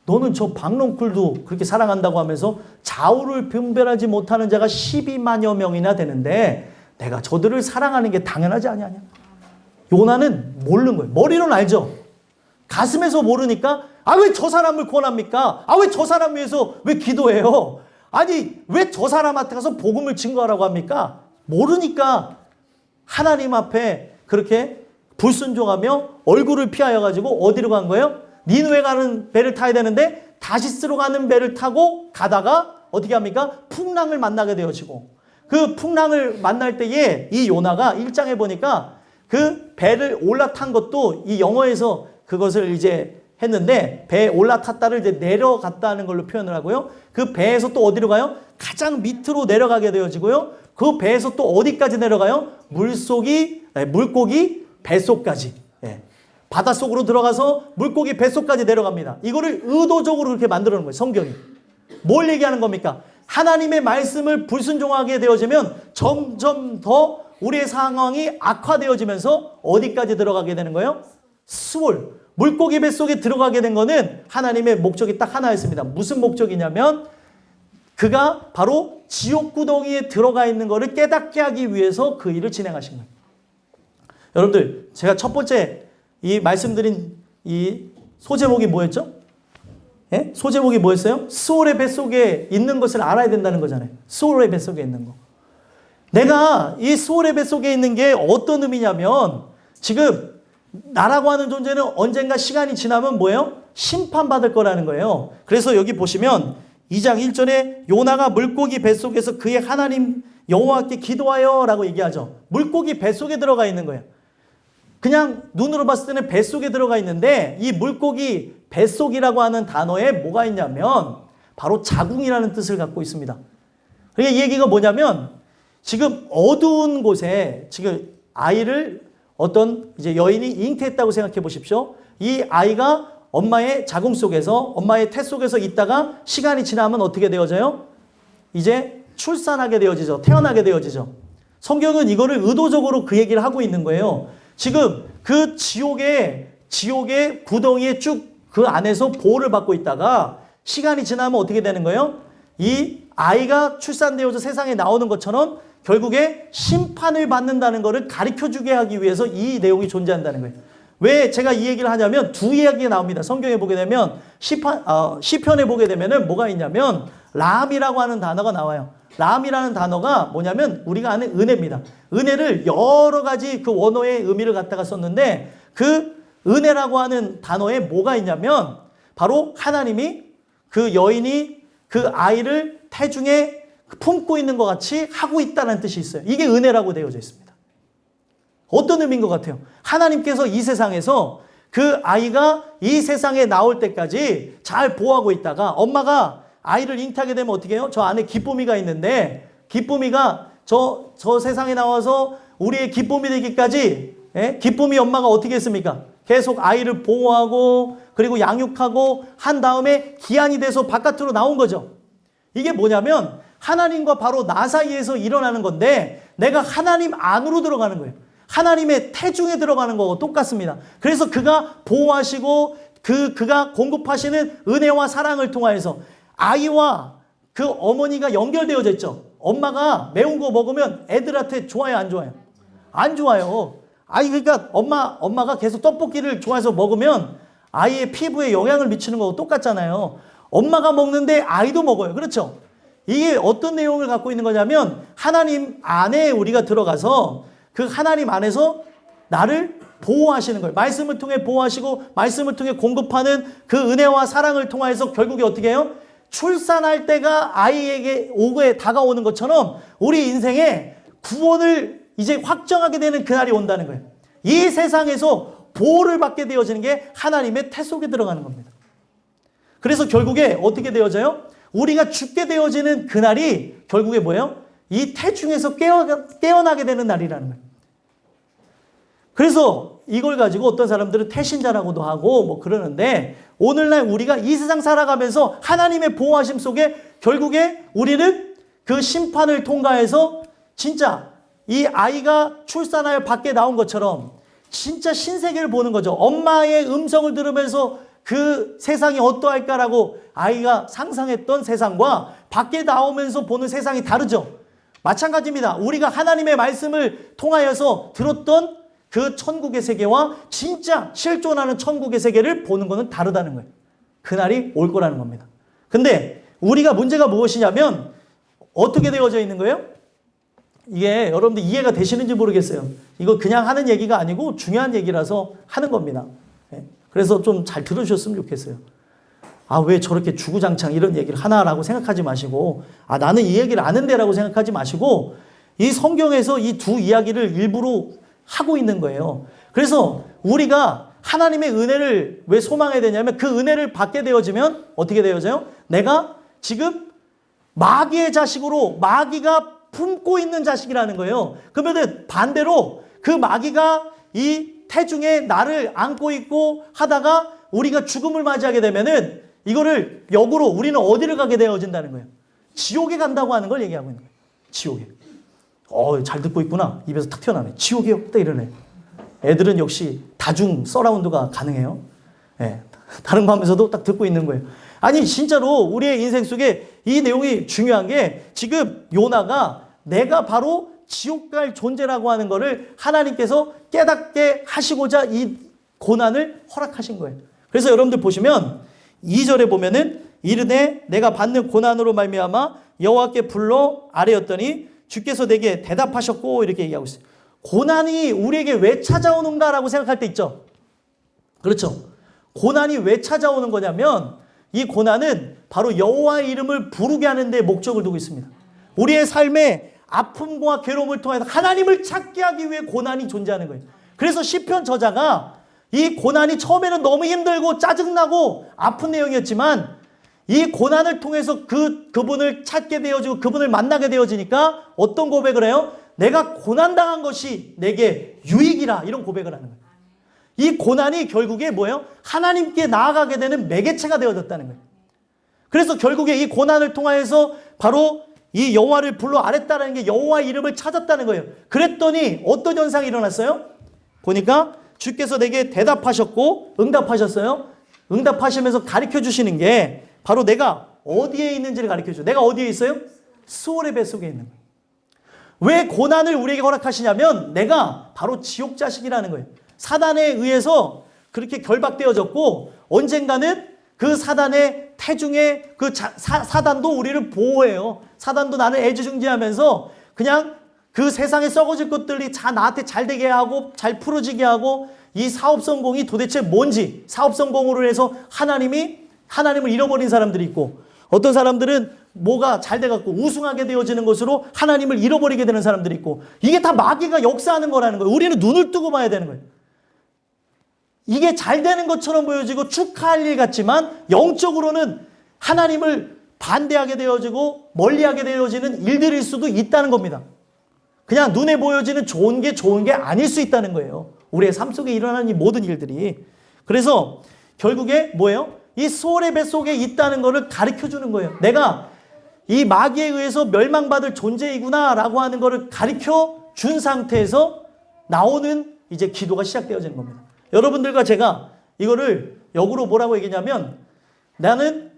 너는 저 박넝쿨도 그렇게 사랑한다고 하면서 좌우를 분별하지 못하는 자가 12만여 명이나 되는데 내가 저들을 사랑하는 게 당연하지 아니하냐. 요나는 모르는 거예요. 머리로는 알죠. 가슴에서 모르니까 아 왜 저 사람을 구원합니까? 아 왜 저 사람 위해서 왜 기도해요? 아니 왜 저 사람한테 가서 복음을 증거하라고 합니까? 모르니까 하나님 앞에 그렇게 불순종하며 얼굴을 피하여 가지고 어디로 간 거예요? 니느웨 가는 배를 타야 되는데 다시스로 가는 배를 타고 가다가 어떻게 합니까? 풍랑을 만나게 되어지고 그 풍랑을 만날 때에 이 요나가 1장에 보니까 그 배를 올라탄 것도 이 영어에서 그것을 이제 했는데 배에 올라탔다를 이제 내려갔다는 걸로 표현을 하고요. 그 배에서 또 어디로 가요? 가장 밑으로 내려가게 되어지고요. 그 배에서 또 어디까지 내려가요? 물고기 뱃속까지. 예. 바닷속으로 들어가서 물고기 뱃속까지 내려갑니다. 이거를 의도적으로 그렇게 만들어 놓은 거예요. 성경이. 뭘 얘기하는 겁니까? 하나님의 말씀을 불순종하게 되어지면 점점 더 우리의 상황이 악화되어지면서 어디까지 들어가게 되는 거예요? 수월. 물고기 뱃속에 들어가게 된 거는 하나님의 목적이 딱 하나였습니다. 무슨 목적이냐면 그가 바로 지옥 구덩이에 들어가 있는 것을 깨닫게 하기 위해서 그 일을 진행하신 거예요. 여러분들 제가 첫 번째 이 말씀드린 이 소제목이 뭐였죠? 예? 소제목이 뭐였어요? 스올의 뱃속에 있는 것을 알아야 된다는 거잖아요. 스올의 뱃속에 있는 거. 내가 이 스올의 뱃속에 있는 게 어떤 의미냐면 지금 나라고 하는 존재는 언젠가 시간이 지나면 뭐예요? 심판받을 거라는 거예요. 그래서 여기 보시면 2장 1절에 요나가 물고기 뱃속에서 그의 하나님 여호와께 기도하여 라고 얘기하죠. 물고기 뱃속에 들어가 있는 거예요. 그냥 눈으로 봤을 때는 뱃속에 들어가 있는데 이 물고기 뱃속이라고 하는 단어에 뭐가 있냐면 바로 자궁이라는 뜻을 갖고 있습니다. 그러니까 이 얘기가 뭐냐면 지금 어두운 곳에 지금 아이를 어떤 이제 여인이 잉태했다고 생각해 보십시오. 이 아이가 엄마의 자궁 속에서 엄마의 태 속에서 있다가 시간이 지나면 어떻게 되어져요? 이제 출산하게 되어지죠. 태어나게 되어지죠. 성경은 이거를 의도적으로 그 얘기를 하고 있는 거예요. 지금 그 지옥의 구덩이에 쭉 그 안에서 보호를 받고 있다가 시간이 지나면 어떻게 되는 거예요? 이 아이가 출산되어서 세상에 나오는 것처럼 결국에 심판을 받는다는 것을 가르쳐주게 하기 위해서 이 내용이 존재한다는 거예요. 왜 제가 이 얘기를 하냐면 두 이야기가 나옵니다. 성경에 보게 되면 시편에 보게 되면은 뭐가 있냐면 람이라고 하는 단어가 나와요. 람이라는 단어가 뭐냐면 우리가 아는 은혜입니다. 은혜를 여러 가지 그 원어의 의미를 갖다가 썼는데 그 은혜라고 하는 단어에 뭐가 있냐면 바로 하나님이 그 여인이 그 아이를 태중에 품고 있는 것 같이 하고 있다는 뜻이 있어요. 이게 은혜라고 되어져 있습니다. 어떤 의미인 것 같아요? 하나님께서 이 세상에서 그 아이가 이 세상에 나올 때까지 잘 보호하고 있다가 엄마가 아이를 잉태하게 되면 어떻게 해요? 저 안에 기쁨이가 있는데 기쁨이가 저 세상에 나와서 우리의 기쁨이 되기까지 기쁨이 엄마가 어떻게 했습니까? 계속 아이를 보호하고 그리고 양육하고 한 다음에 기한이 돼서 바깥으로 나온 거죠. 이게 뭐냐면 하나님과 바로 나 사이에서 일어나는 건데 내가 하나님 안으로 들어가는 거예요. 하나님의 태중에 들어가는 거하고 똑같습니다. 그래서 그가 보호하시고 그가 공급하시는 은혜와 사랑을 통하여서 아이와 그 어머니가 연결되어져 있죠. 엄마가 매운 거 먹으면 애들한테 좋아요, 안 좋아요? 안 좋아요. 아이 그러니까 엄마가 계속 떡볶이를 좋아해서 먹으면 아이의 피부에 영향을 미치는 거하고 똑같잖아요. 엄마가 먹는데 아이도 먹어요. 그렇죠? 이게 어떤 내용을 갖고 있는 거냐면 하나님 안에 우리가 들어가서 그 하나님 안에서 나를 보호하시는 거예요. 말씀을 통해 보호하시고 말씀을 통해 공급하는 그 은혜와 사랑을 통해서 결국에 어떻게 해요? 출산할 때가 아이에게 오게 다가오는 것처럼 우리 인생에 구원을 이제 확정하게 되는 그날이 온다는 거예요. 이 세상에서 보호를 받게 되어지는 게 하나님의 태 속에 들어가는 겁니다. 그래서 결국에 어떻게 되어져요? 우리가 죽게 되어지는 그날이 결국에 뭐예요? 이 태중에서 깨어나게 되는 날이라는 거예요. 그래서 이걸 가지고 어떤 사람들은 태신자라고도 하고 뭐 그러는데, 오늘날 우리가 이 세상 살아가면서 하나님의 보호하심 속에 결국에 우리는 그 심판을 통과해서 진짜 이 아이가 출산하여 밖에 나온 것처럼 진짜 신세계를 보는 거죠. 엄마의 음성을 들으면서 그 세상이 어떠할까라고 아이가 상상했던 세상과 밖에 나오면서 보는 세상이 다르죠. 마찬가지입니다. 우리가 하나님의 말씀을 통하여서 들었던 그 천국의 세계와 진짜 실존하는 천국의 세계를 보는 것은 다르다는 거예요. 그날이 올 거라는 겁니다. 근데 우리가 문제가 무엇이냐면 어떻게 되어져 있는 거예요? 이게 여러분들 이해가 되시는지 모르겠어요. 이거 그냥 하는 얘기가 아니고 중요한 얘기라서 하는 겁니다. 그래서 좀 잘 들어주셨으면 좋겠어요. 아, 왜 저렇게 주구장창 이런 얘기를 하나라고 생각하지 마시고, 아, 나는 이 얘기를 아는데라고 생각하지 마시고, 이 성경에서 이 두 이야기를 일부러 하고 있는 거예요. 그래서 우리가 하나님의 은혜를 왜 소망해야 되냐면, 그 은혜를 받게 되어지면 어떻게 되어져요? 내가 지금 마귀의 자식으로, 마귀가 품고 있는 자식이라는 거예요. 그러면 반대로 그 마귀가 이 태중에 나를 안고 있고 하다가 우리가 죽음을 맞이하게 되면은 이거를 역으로 우리는 어디를 가게 되어진다는 거예요? 지옥에 간다고 하는 걸 얘기하고 있는 거예요. 지옥에. 잘 듣고 있구나. 입에서 탁 튀어나오네. 지옥이요? 딱 이러네. 애들은 역시 다중 서라운드가 가능해요. 예. 다른 거 하면서도 딱 듣고 있는 거예요. 아니, 진짜로 우리의 인생 속에 이 내용이 중요한 게, 지금 요나가 내가 바로 지옥 갈 존재라고 하는 거를 하나님께서 깨닫게 하시고자 이 고난을 허락하신 거예요. 그래서 여러분들 보시면 2절에 보면은 이르되 내가 받는 고난으로 말미암아 여호와께 불러 아뢰었더니 주께서 내게 대답하셨고, 이렇게 얘기하고 있어요. 고난이 우리에게 왜 찾아오는가라고 생각할 때 있죠. 그렇죠. 고난이 왜 찾아오는 거냐면, 이 고난은 바로 여호와의 이름을 부르게 하는 데 목적을 두고 있습니다. 우리의 삶에 아픔과 괴로움을 통해서 하나님을 찾게 하기 위해 고난이 존재하는 거예요. 그래서 시편 저자가 이 고난이 처음에는 너무 힘들고 짜증나고 아픈 내용이었지만, 이 고난을 통해서 그분을 찾게 되어지고 그분을 만나게 되어지니까 어떤 고백을 해요? 내가 고난당한 것이 내게 유익이라, 이런 고백을 하는 거예요. 이 고난이 결국에 뭐예요? 하나님께 나아가게 되는 매개체가 되어졌다는 거예요. 그래서 결국에 이 고난을 통하여서 바로 이 여호와를 불러 아랬다는 게 여호와의 이름을 찾았다는 거예요. 그랬더니 어떤 현상이 일어났어요? 보니까 주께서 내게 대답하셨고, 응답하셨어요. 응답하시면서 가르쳐 주시는 게 바로 내가 어디에 있는지를 가르쳐 줘요. 내가 어디에 있어요? 스올의 뱃속에 있는 거예요. 왜 고난을 우리에게 허락하시냐면, 내가 바로 지옥 자식이라는 거예요. 사단에 의해서 그렇게 결박되어졌고, 언젠가는 그 사단의 태중에 사단도 우리를 보호해요. 사단도 나를 애지중지하면서 그냥 그 세상에 썩어질 것들이 나한테 잘 되게 하고 잘 풀어지게 하고, 이 사업 성공이 도대체 뭔지, 사업 성공으로 해서 하나님을 잃어버린 사람들이 있고, 어떤 사람들은 뭐가 잘 돼갖고 우승하게 되어지는 것으로 하나님을 잃어버리게 되는 사람들이 있고, 이게 다 마귀가 역사하는 거라는 거예요. 우리는 눈을 뜨고 봐야 되는 거예요. 이게 잘 되는 것처럼 보여지고 축하할 일 같지만 영적으로는 하나님을 반대하게 되어지고 멀리하게 되어지는 일들일 수도 있다는 겁니다. 그냥 눈에 보여지는 좋은 게 아닐 수 있다는 거예요. 우리의 삶 속에 일어나는 이 모든 일들이. 그래서 결국에 뭐예요? 이 소울의 뱃속에 있다는 것을 가르쳐 주는 거예요. 내가 이 마귀에 의해서 멸망받을 존재이구나 라고 하는 것을 가르쳐 준 상태에서 나오는 이제 기도가 시작되어지는 겁니다. 여러분들과 제가 이거를 역으로 뭐라고 얘기냐면, 나는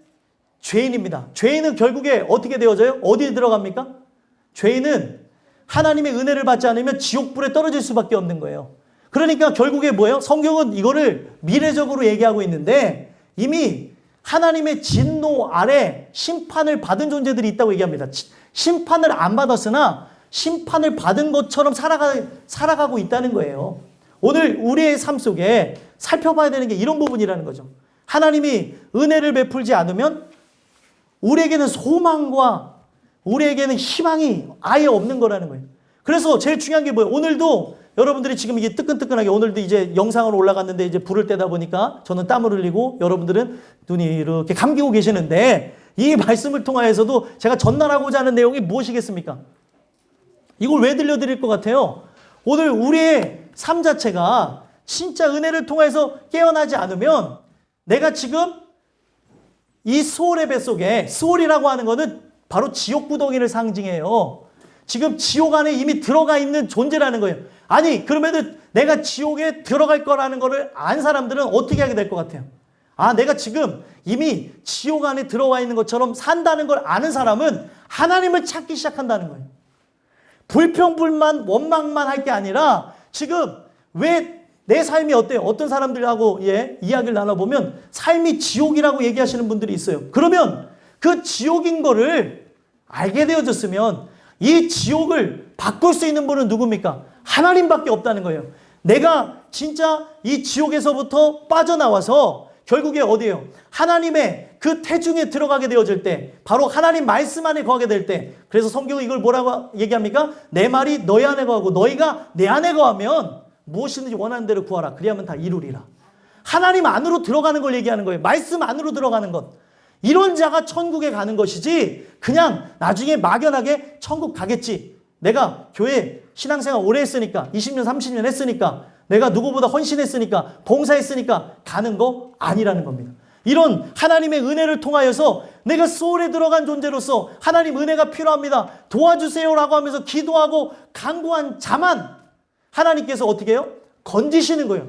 죄인입니다. 죄인은 결국에 어떻게 되어져요? 어디에 들어갑니까? 죄인은 하나님의 은혜를 받지 않으면 지옥불에 떨어질 수밖에 없는 거예요. 그러니까 결국에 뭐예요? 성경은 이거를 미래적으로 얘기하고 있는데, 이미 하나님의 진노 아래 심판을 받은 존재들이 있다고 얘기합니다. 심판을 안 받았으나 심판을 받은 것처럼 살아가고 있다는 거예요. 오늘 우리의 삶 속에 살펴봐야 되는 게 이런 부분이라는 거죠. 하나님이 은혜를 베풀지 않으면 우리에게는 소망과 우리에게는 희망이 아예 없는 거라는 거예요. 그래서 제일 중요한 게 뭐예요? 오늘도 여러분들이 지금 이게 뜨끈뜨끈하게, 오늘도 이제 영상으로 올라갔는데 이제 불을 떼다 보니까 저는 땀을 흘리고 여러분들은 눈이 이렇게 감기고 계시는데, 이 말씀을 통하여서도 제가 전달하고자 하는 내용이 무엇이겠습니까? 이걸 왜 들려드릴 것 같아요? 오늘 우리의 삶 자체가 진짜 은혜를 통해서 깨어나지 않으면 내가 지금 이 스올의 뱃속에, 스올이라고 하는 것은 바로 지옥구덩이를 상징해요. 지금 지옥 안에 이미 들어가 있는 존재라는 거예요. 아니 그러면은 내가 지옥에 들어갈 거라는 거를 안 사람들은 어떻게 하게 될 것 같아요? 아, 내가 지금 이미 지옥 안에 들어와 있는 것처럼 산다는 걸 아는 사람은 하나님을 찾기 시작한다는 거예요. 불평불만 원망만 할 게 아니라 지금 왜 내 삶이 어때요? 어떤 사람들하고 이야기를 나눠보면 삶이 지옥이라고 얘기하시는 분들이 있어요. 그러면 그 지옥인 거를 알게 되어졌으면 이 지옥을 바꿀 수 있는 분은 누굽니까? 하나님밖에 없다는 거예요. 내가 진짜 이 지옥에서부터 빠져나와서 결국에 어디예요? 하나님의 그 태중에 들어가게 되어질 때, 바로 하나님 말씀 안에 거하게 될 때, 그래서 성경은 이걸 뭐라고 얘기합니까? 내 말이 너희 안에 거하고 너희가 내 안에 거하면 무엇이든지 원하는 대로 구하라. 그리하면 다 이루리라. 하나님 안으로 들어가는 걸 얘기하는 거예요. 말씀 안으로 들어가는 것. 이런 자가 천국에 가는 것이지 그냥 나중에 막연하게 천국 가겠지. 내가 교회 신앙생활 오래 했으니까 20년 30년 했으니까 내가 누구보다 헌신했으니까 봉사했으니까 가는 거 아니라는 겁니다. 이런 하나님의 은혜를 통하여서 내가 소울에 들어간 존재로서 하나님 은혜가 필요합니다. 도와주세요라고 하면서 기도하고 간구한 자만 하나님께서 어떻게 해요? 건지시는 거예요.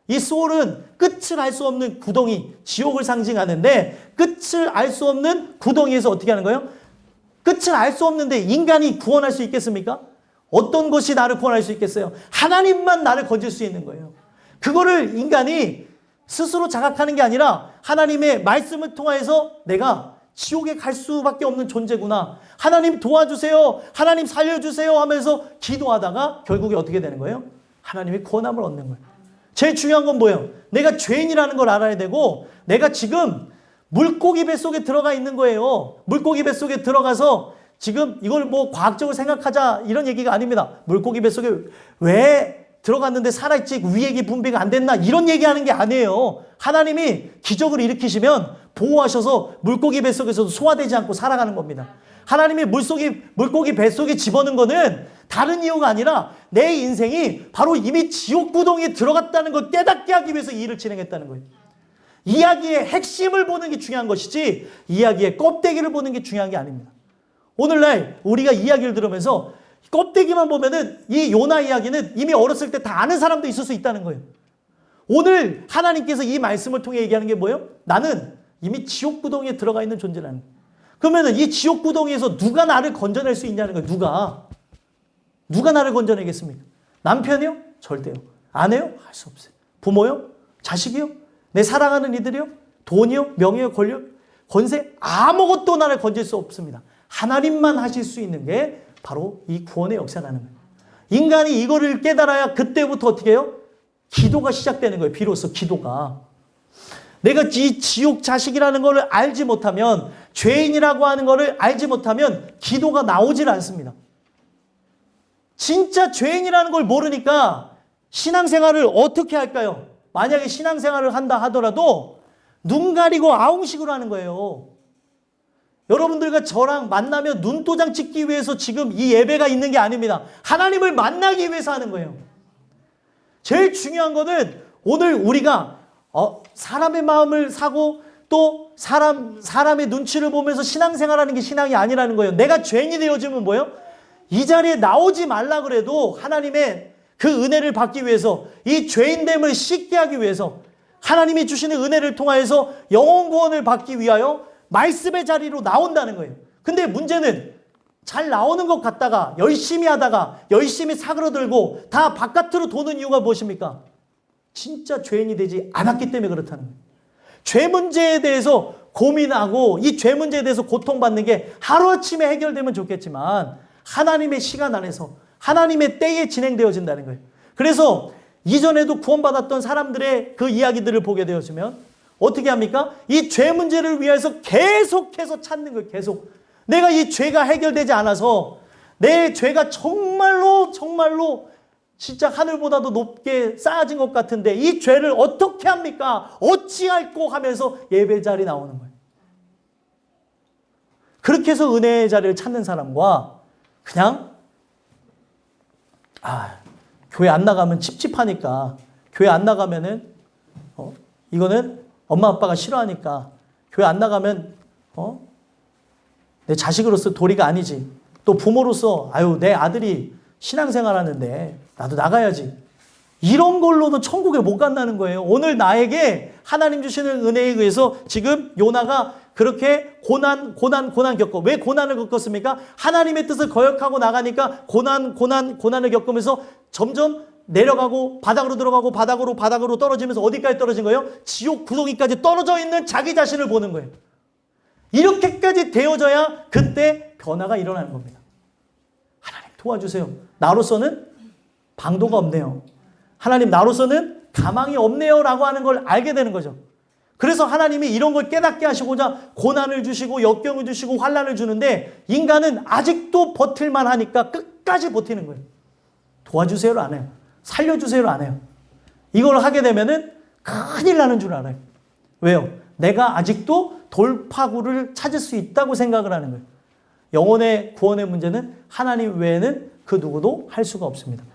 이 소울은 끝을 알 수 없는 구덩이, 지옥을 상징하는데 끝을 알 수 없는 구덩이에서 어떻게 하는 거예요? 끝을 알 수 없는데 인간이 구원할 수 있겠습니까? 어떤 것이 나를 구원할 수 있겠어요? 하나님만 나를 건질 수 있는 거예요. 그거를 인간이 스스로 자각하는 게 아니라 하나님의 말씀을 통해서 내가 지옥에 갈 수밖에 없는 존재구나. 하나님 도와주세요. 하나님 살려주세요 하면서 기도하다가 결국에 어떻게 되는 거예요? 하나님의 구원함을 얻는 거예요. 제일 중요한 건 뭐예요? 내가 죄인이라는 걸 알아야 되고 내가 지금 물고기 뱃속에 들어가 있는 거예요. 물고기 뱃속에 들어가서 지금 이걸 뭐 과학적으로 생각하자 이런 얘기가 아닙니다. 물고기 뱃속에 왜 들어갔는데 살아있지 위액이 분비가 안 됐나 이런 얘기하는 게 아니에요. 하나님이 기적을 일으키시면 보호하셔서 물고기 뱃속에서도 소화되지 않고 살아가는 겁니다. 하나님이 물고기 뱃속에 집어넣은 거는 다른 이유가 아니라 내 인생이 바로 이미 지옥 구덩이에 들어갔다는 걸 깨닫게 하기 위해서 이 일을 진행했다는 거예요. 이야기의 핵심을 보는 게 중요한 것이지 이야기의 껍데기를 보는 게 중요한 게 아닙니다. 오늘날 우리가 이야기를 들으면서 껍데기만 보면은 이 요나 이야기는 이미 어렸을 때 다 아는 사람도 있을 수 있다는 거예요. 오늘 하나님께서 이 말씀을 통해 얘기하는 게 뭐예요? 나는 이미 지옥 구덩이에 들어가 있는 존재라는 거예요. 그러면은 이 지옥 구덩이에서 누가 나를 건져낼 수 있냐는 거예요. 누가 나를 건져내겠습니까? 남편이요? 절대요. 아내요? 할 수 없어요. 부모요? 자식이요? 내 사랑하는 이들이요? 돈이요? 명예요? 권력? 권세? 아무것도 나를 건질 수 없습니다. 하나님만 하실 수 있는 게 바로 이 구원의 역사라는 거예요. 인간이 이거를 깨달아야 그때부터 어떻게 해요? 기도가 시작되는 거예요. 비로소 기도가. 내가 이 지옥 자식이라는 것을 알지 못하면, 죄인이라고 하는 것을 알지 못하면 기도가 나오질 않습니다. 진짜 죄인이라는 걸 모르니까 신앙생활을 어떻게 할까요? 만약에 신앙생활을 한다 하더라도 눈 가리고 아웅식으로 하는 거예요. 여러분들과 저랑 만나면 눈도장 찍기 위해서 지금 이 예배가 있는 게 아닙니다. 하나님을 만나기 위해서 하는 거예요. 제일 중요한 거는 오늘 우리가 사람의 마음을 사고 또 사람의 눈치를 보면서 신앙생활하는 게 신앙이 아니라는 거예요. 내가 죄인이 되어지면 뭐예요? 이 자리에 나오지 말라 그래도 하나님의 그 은혜를 받기 위해서 이 죄인됨을 씻게 하기 위해서 하나님이 주시는 은혜를 통하여서 영혼 구원을 받기 위하여 말씀의 자리로 나온다는 거예요. 근데 문제는 잘 나오는 것 같다가 열심히 하다가 열심히 사그러들고 다 바깥으로 도는 이유가 무엇입니까? 진짜 죄인이 되지 않았기 때문에 그렇다는 거예요. 죄 문제에 대해서 고민하고 이 죄 문제에 대해서 고통받는 게 하루아침에 해결되면 좋겠지만 하나님의 시간 안에서 하나님의 때에 진행되어진다는 거예요. 그래서 이전에도 구원받았던 사람들의 그 이야기들을 보게 되어지면 어떻게 합니까? 이 죄 문제를 위해서 계속해서 찾는 거예요. 계속. 내가 이 죄가 해결되지 않아서 내 죄가 정말로 진짜 하늘보다도 높게 쌓아진 것 같은데 이 죄를 어떻게 합니까? 어찌할꼬 하면서 예배 자리에 나오는 거예요. 그렇게 해서 은혜의 자리를 찾는 사람과 그냥 교회 안 나가면 찝찝하니까, 교회 안 나가면은 이거는 엄마 아빠가 싫어하니까, 교회 안 나가면 내 자식으로서 도리가 아니지. 또 부모로서 내 아들이 신앙생활 하는데 나도 나가야지. 이런 걸로도 천국에 못 간다는 거예요. 오늘 나에게 하나님 주시는 은혜에 의해서 지금 요나가 그렇게 고난 겪고, 왜 고난을 겪었습니까? 하나님의 뜻을 거역하고 나가니까 고난을 겪으면서 점점 내려가고 바닥으로 들어가고 바닥으로 떨어지면서 어디까지 떨어진 거예요? 지옥 구덩이까지 떨어져 있는 자기 자신을 보는 거예요. 이렇게까지 되어져야 그때 변화가 일어나는 겁니다. 하나님 도와주세요. 나로서는 방도가 없네요. 하나님 나로서는 가망이 없네요 라고 하는 걸 알게 되는 거죠. 그래서 하나님이 이런 걸 깨닫게 하시고자 고난을 주시고 역경을 주시고 환난을 주는데, 인간은 아직도 버틸만 하니까 끝까지 버티는 거예요. 도와주세요를 안 해요. 살려주세요를 안 해요. 이걸 하게 되면은 큰일 나는 줄 알아요. 왜요? 내가 아직도 돌파구를 찾을 수 있다고 생각을 하는 거예요. 영혼의 구원의 문제는 하나님 외에는 그 누구도 할 수가 없습니다.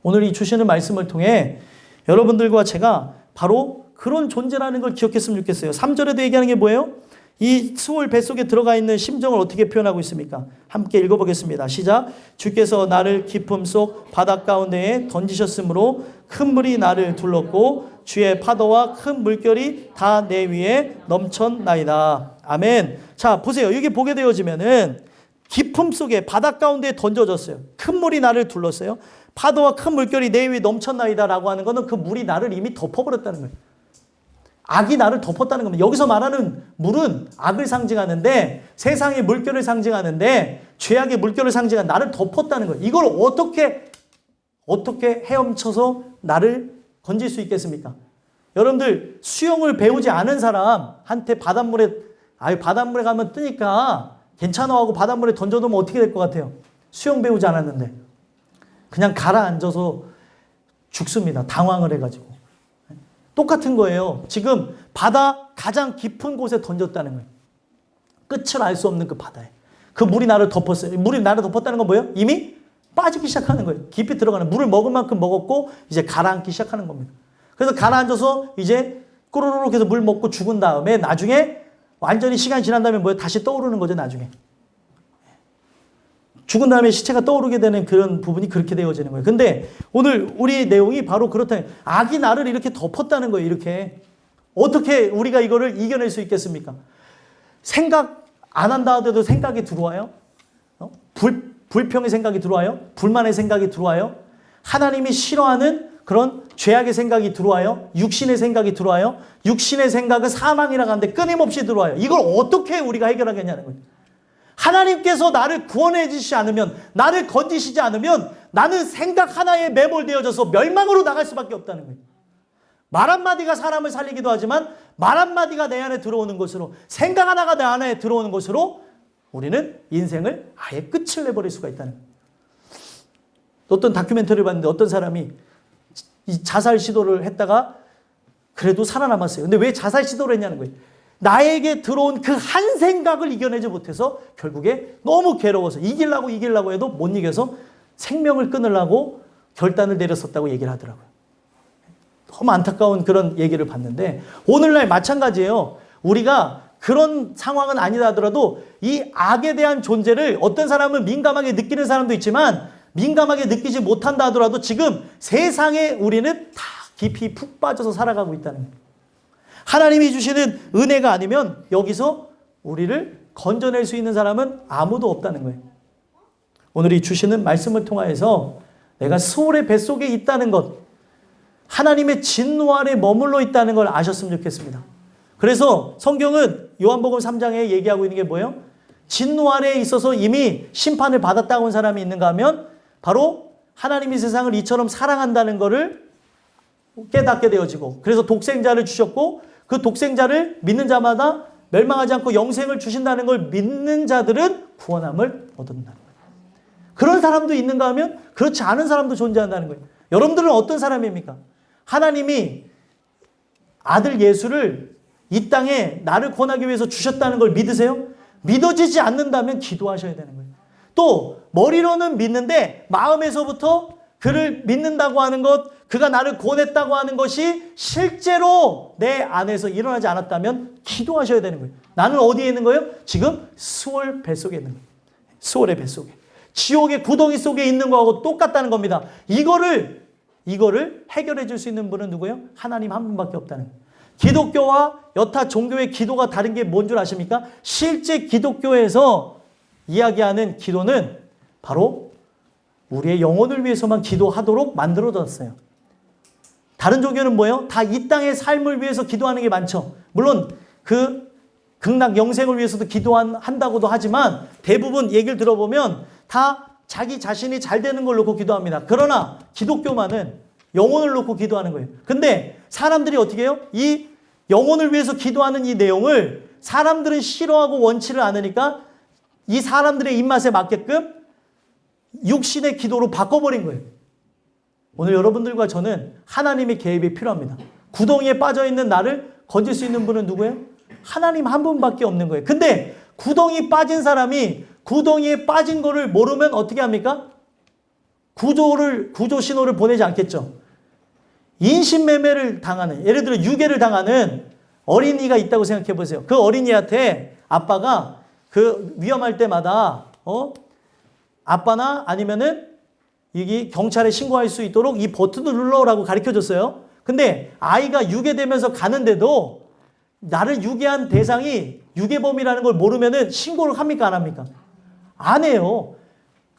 오늘 이 주시는 말씀을 통해 여러분들과 제가 바로 그런 존재라는 걸 기억했으면 좋겠어요. 3절에도 얘기하는 게 뭐예요? 이 수월 뱃속에 들어가 있는 심정을 어떻게 표현하고 있습니까? 함께 읽어보겠습니다. 시작. 주께서 나를 깊음 속 바닷 가운데에 던지셨으므로 큰 물이 나를 둘렀고 주의 파도와 큰 물결이 다 내 위에 넘쳤나이다. 아멘. 자, 보세요. 여기 보게 되어지면은 깊음 속에 바닷 가운데에 던져졌어요. 큰 물이 나를 둘렀어요. 파도와 큰 물결이 내 위에 넘쳤나이다 라고 하는 것은 그 물이 나를 이미 덮어버렸다는 거예요. 악이 나를 덮었다는 겁니다. 여기서 말하는 물은 악을 상징하는데, 세상의 물결을 상징하는데, 죄악의 물결을 상징하는 나를 덮었다는 거예요. 이걸 어떻게 헤엄쳐서 나를 건질 수 있겠습니까? 여러분들 수영을 배우지 않은 사람한테 바닷물에 가면 뜨니까 괜찮아 하고 바닷물에 던져놓으면 어떻게 될 것 같아요? 수영 배우지 않았는데 그냥 가라앉아서 죽습니다. 당황을 해가지고. 똑같은 거예요. 지금 바다 가장 깊은 곳에 던졌다는 거예요. 끝을 알 수 없는 그 바다에. 그 물이 나를 덮었어요. 물이 나를 덮었다는 건 뭐예요? 이미 빠지기 시작하는 거예요. 깊이 들어가는, 물을 먹을 만큼 먹었고 이제 가라앉기 시작하는 겁니다. 그래서 가라앉아서 이제 꾸르르륵 해서 물 먹고 죽은 다음에 나중에 완전히 시간이 지난 다음에 뭐예요? 다시 떠오르는 거죠, 나중에. 죽은 다음에 시체가 떠오르게 되는 그런 부분이 그렇게 되어지는 거예요. 근데 오늘 우리 내용이 바로 그렇다. 악이 나를 이렇게 덮었다는 거예요. 이렇게. 어떻게 우리가 이거를 이겨낼 수 있겠습니까? 생각 안 한다 하더라도 생각이 들어와요. 불평의 생각이 들어와요. 불만의 생각이 들어와요. 하나님이 싫어하는 그런 죄악의 생각이 들어와요. 육신의 생각이 들어와요. 육신의 생각은 사망이라고 하는데 끊임없이 들어와요. 이걸 어떻게 우리가 해결하겠냐는 거예요. 하나님께서 나를 구원해 주시지 않으면, 나를 건지시지 않으면 나는 생각 하나에 매몰되어져서 멸망으로 나갈 수밖에 없다는 거예요. 말 한마디가 사람을 살리기도 하지만 말 한마디가 내 안에 들어오는 것으로, 생각 하나가 내 안에 들어오는 것으로 우리는 인생을 아예 끝을 내버릴 수가 있다는 거예요. 어떤 다큐멘터리를 봤는데 어떤 사람이 이 자살 시도를 했다가 그래도 살아남았어요. 근데 왜 자살 시도를 했냐는 거예요. 나에게 들어온 그 한 생각을 이겨내지 못해서 결국에 너무 괴로워서 이기려고 해도 못 이겨서 생명을 끊으려고 결단을 내렸었다고 얘기를 하더라고요. 너무 안타까운 그런 얘기를 봤는데 오늘날 마찬가지예요. 우리가 그런 상황은 아니다 하더라도 이 악에 대한 존재를 어떤 사람은 민감하게 느끼는 사람도 있지만 민감하게 느끼지 못한다 하더라도 지금 세상에 우리는 다 깊이 푹 빠져서 살아가고 있다는 거예요. 하나님이 주시는 은혜가 아니면 여기서 우리를 건져낼 수 있는 사람은 아무도 없다는 거예요. 오늘 이 주시는 말씀을 통하여서 내가 스올의 뱃속에 있다는 것, 하나님의 진노 아래 머물러 있다는 걸 아셨으면 좋겠습니다. 그래서 성경은 요한복음 3장에 얘기하고 있는 게 뭐예요? 진노 아래에 있어서 이미 심판을 받았다고 한 사람이 있는가 하면 바로 하나님이 세상을 이처럼 사랑한다는 것을 깨닫게 되어지고, 그래서 독생자를 주셨고 그 독생자를 믿는 자마다 멸망하지 않고 영생을 주신다는 걸 믿는 자들은 구원함을 얻는다는 거예요. 그런 사람도 있는가 하면 그렇지 않은 사람도 존재한다는 거예요. 여러분들은 어떤 사람입니까? 하나님이 아들 예수를 이 땅에 나를 구원하기 위해서 주셨다는 걸 믿으세요? 믿어지지 않는다면 기도하셔야 되는 거예요. 또 머리로는 믿는데 마음에서부터 그를 믿는다고 하는 것, 그가 나를 구원했다고 하는 것이 실제로 내 안에서 일어나지 않았다면 기도하셔야 되는 거예요. 나는 어디에 있는 거예요? 지금 수월 뱃속에 있는 거예요. 수월의 뱃속에. 지옥의 구덩이 속에 있는 거하고 똑같다는 겁니다. 이거를 해결해 줄 수 있는 분은 누구예요? 하나님 한 분밖에 없다는 거예요. 기독교와 여타 종교의 기도가 다른 게 뭔 줄 아십니까? 실제 기독교에서 이야기하는 기도는 바로 우리의 영혼을 위해서만 기도하도록 만들어졌어요. 다른 종교는 뭐예요? 다 이 땅의 삶을 위해서 기도하는 게 많죠. 물론 그 극락 영생을 위해서도 기도한다고도 하지만 대부분 얘기를 들어보면 다 자기 자신이 잘 되는 걸 놓고 기도합니다. 그러나 기독교만은 영혼을 놓고 기도하는 거예요. 근데 사람들이 어떻게 해요? 이 영혼을 위해서 기도하는 이 내용을 사람들은 싫어하고 원치를 않으니까 이 사람들의 입맛에 맞게끔 육신의 기도로 바꿔버린 거예요. 오늘 여러분들과 저는 하나님의 개입이 필요합니다. 구덩이에 빠져있는 나를 건질 수 있는 분은 누구예요? 하나님 한 분밖에 없는 거예요. 근데 구덩이 빠진 사람이 구덩이에 빠진 거를 모르면 어떻게 합니까? 구조 신호를 보내지 않겠죠. 인신매매를 당하는, 예를 들어 유괴를 당하는 어린이가 있다고 생각해 보세요. 그 어린이한테 아빠가 그 위험할 때마다 아빠나 아니면은 이게 경찰에 신고할 수 있도록 이 버튼을 눌러라고 가르쳐 줬어요. 근데 아이가 유괴되면서 가는데도 나를 유괴한 대상이 유괴범이라는 걸 모르면은 신고를 합니까? 안 합니까? 안 해요.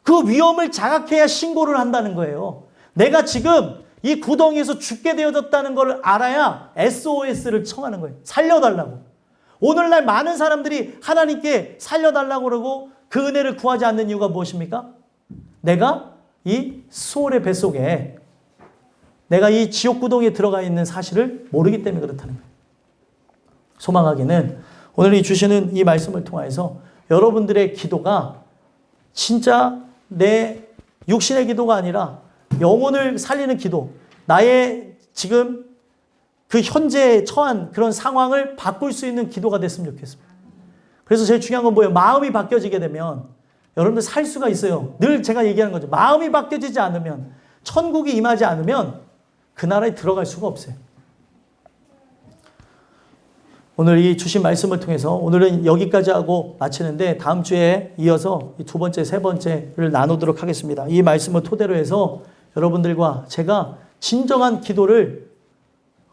그 위험을 자각해야 신고를 한다는 거예요. 내가 지금 이 구덩이에서 죽게 되어졌다는 걸 알아야 SOS를 청하는 거예요. 살려달라고. 오늘날 많은 사람들이 하나님께 살려달라고 그러고 그 은혜를 구하지 않는 이유가 무엇입니까? 내가 이 수월의 뱃속에 내가 이 지옥 구덩이에 들어가 있는 사실을 모르기 때문에 그렇다는 거예요. 소망하기는 오늘 이 주시는 이 말씀을 통해서 여러분들의 기도가 진짜 내 육신의 기도가 아니라 영혼을 살리는 기도, 나의 지금 그 현재 처한 그런 상황을 바꿀 수 있는 기도가 됐으면 좋겠습니다. 그래서 제일 중요한 건 뭐예요? 마음이 바뀌어지게 되면 여러분들 살 수가 있어요. 늘 제가 얘기하는 거죠. 마음이 바뀌어지지 않으면, 천국이 임하지 않으면 그 나라에 들어갈 수가 없어요. 오늘 이 주신 말씀을 통해서 오늘은 여기까지 하고 마치는데 다음 주에 이어서 이 두 번째, 세 번째를 나누도록 하겠습니다. 이 말씀을 토대로 해서 여러분들과 제가 진정한 기도를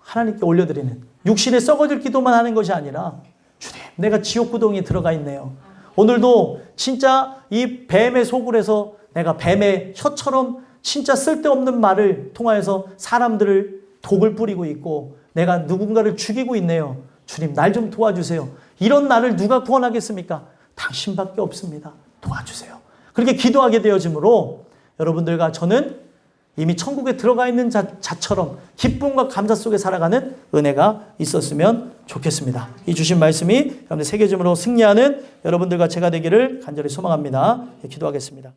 하나님께 올려드리는, 육신에 썩어질 기도만 하는 것이 아니라 주님, 내가 지옥 구덩이에 들어가 있네요. 오늘도 진짜 이 뱀의 소굴에서 내가 뱀의 혀처럼 진짜 쓸데없는 말을 통하여서 사람들을 독을 뿌리고 있고 내가 누군가를 죽이고 있네요. 주님, 날 좀 도와주세요. 이런 나를 누가 구원하겠습니까? 당신밖에 없습니다. 도와주세요. 그렇게 기도하게 되어지므로 여러분들과 저는 이미 천국에 들어가 있는 자처럼 기쁨과 감사 속에 살아가는 은혜가 있었으면 좋겠습니다. 이 주신 말씀이 여러분들 새겨짐으로 승리하는 여러분들과 제가 되기를 간절히 소망합니다. 기도하겠습니다.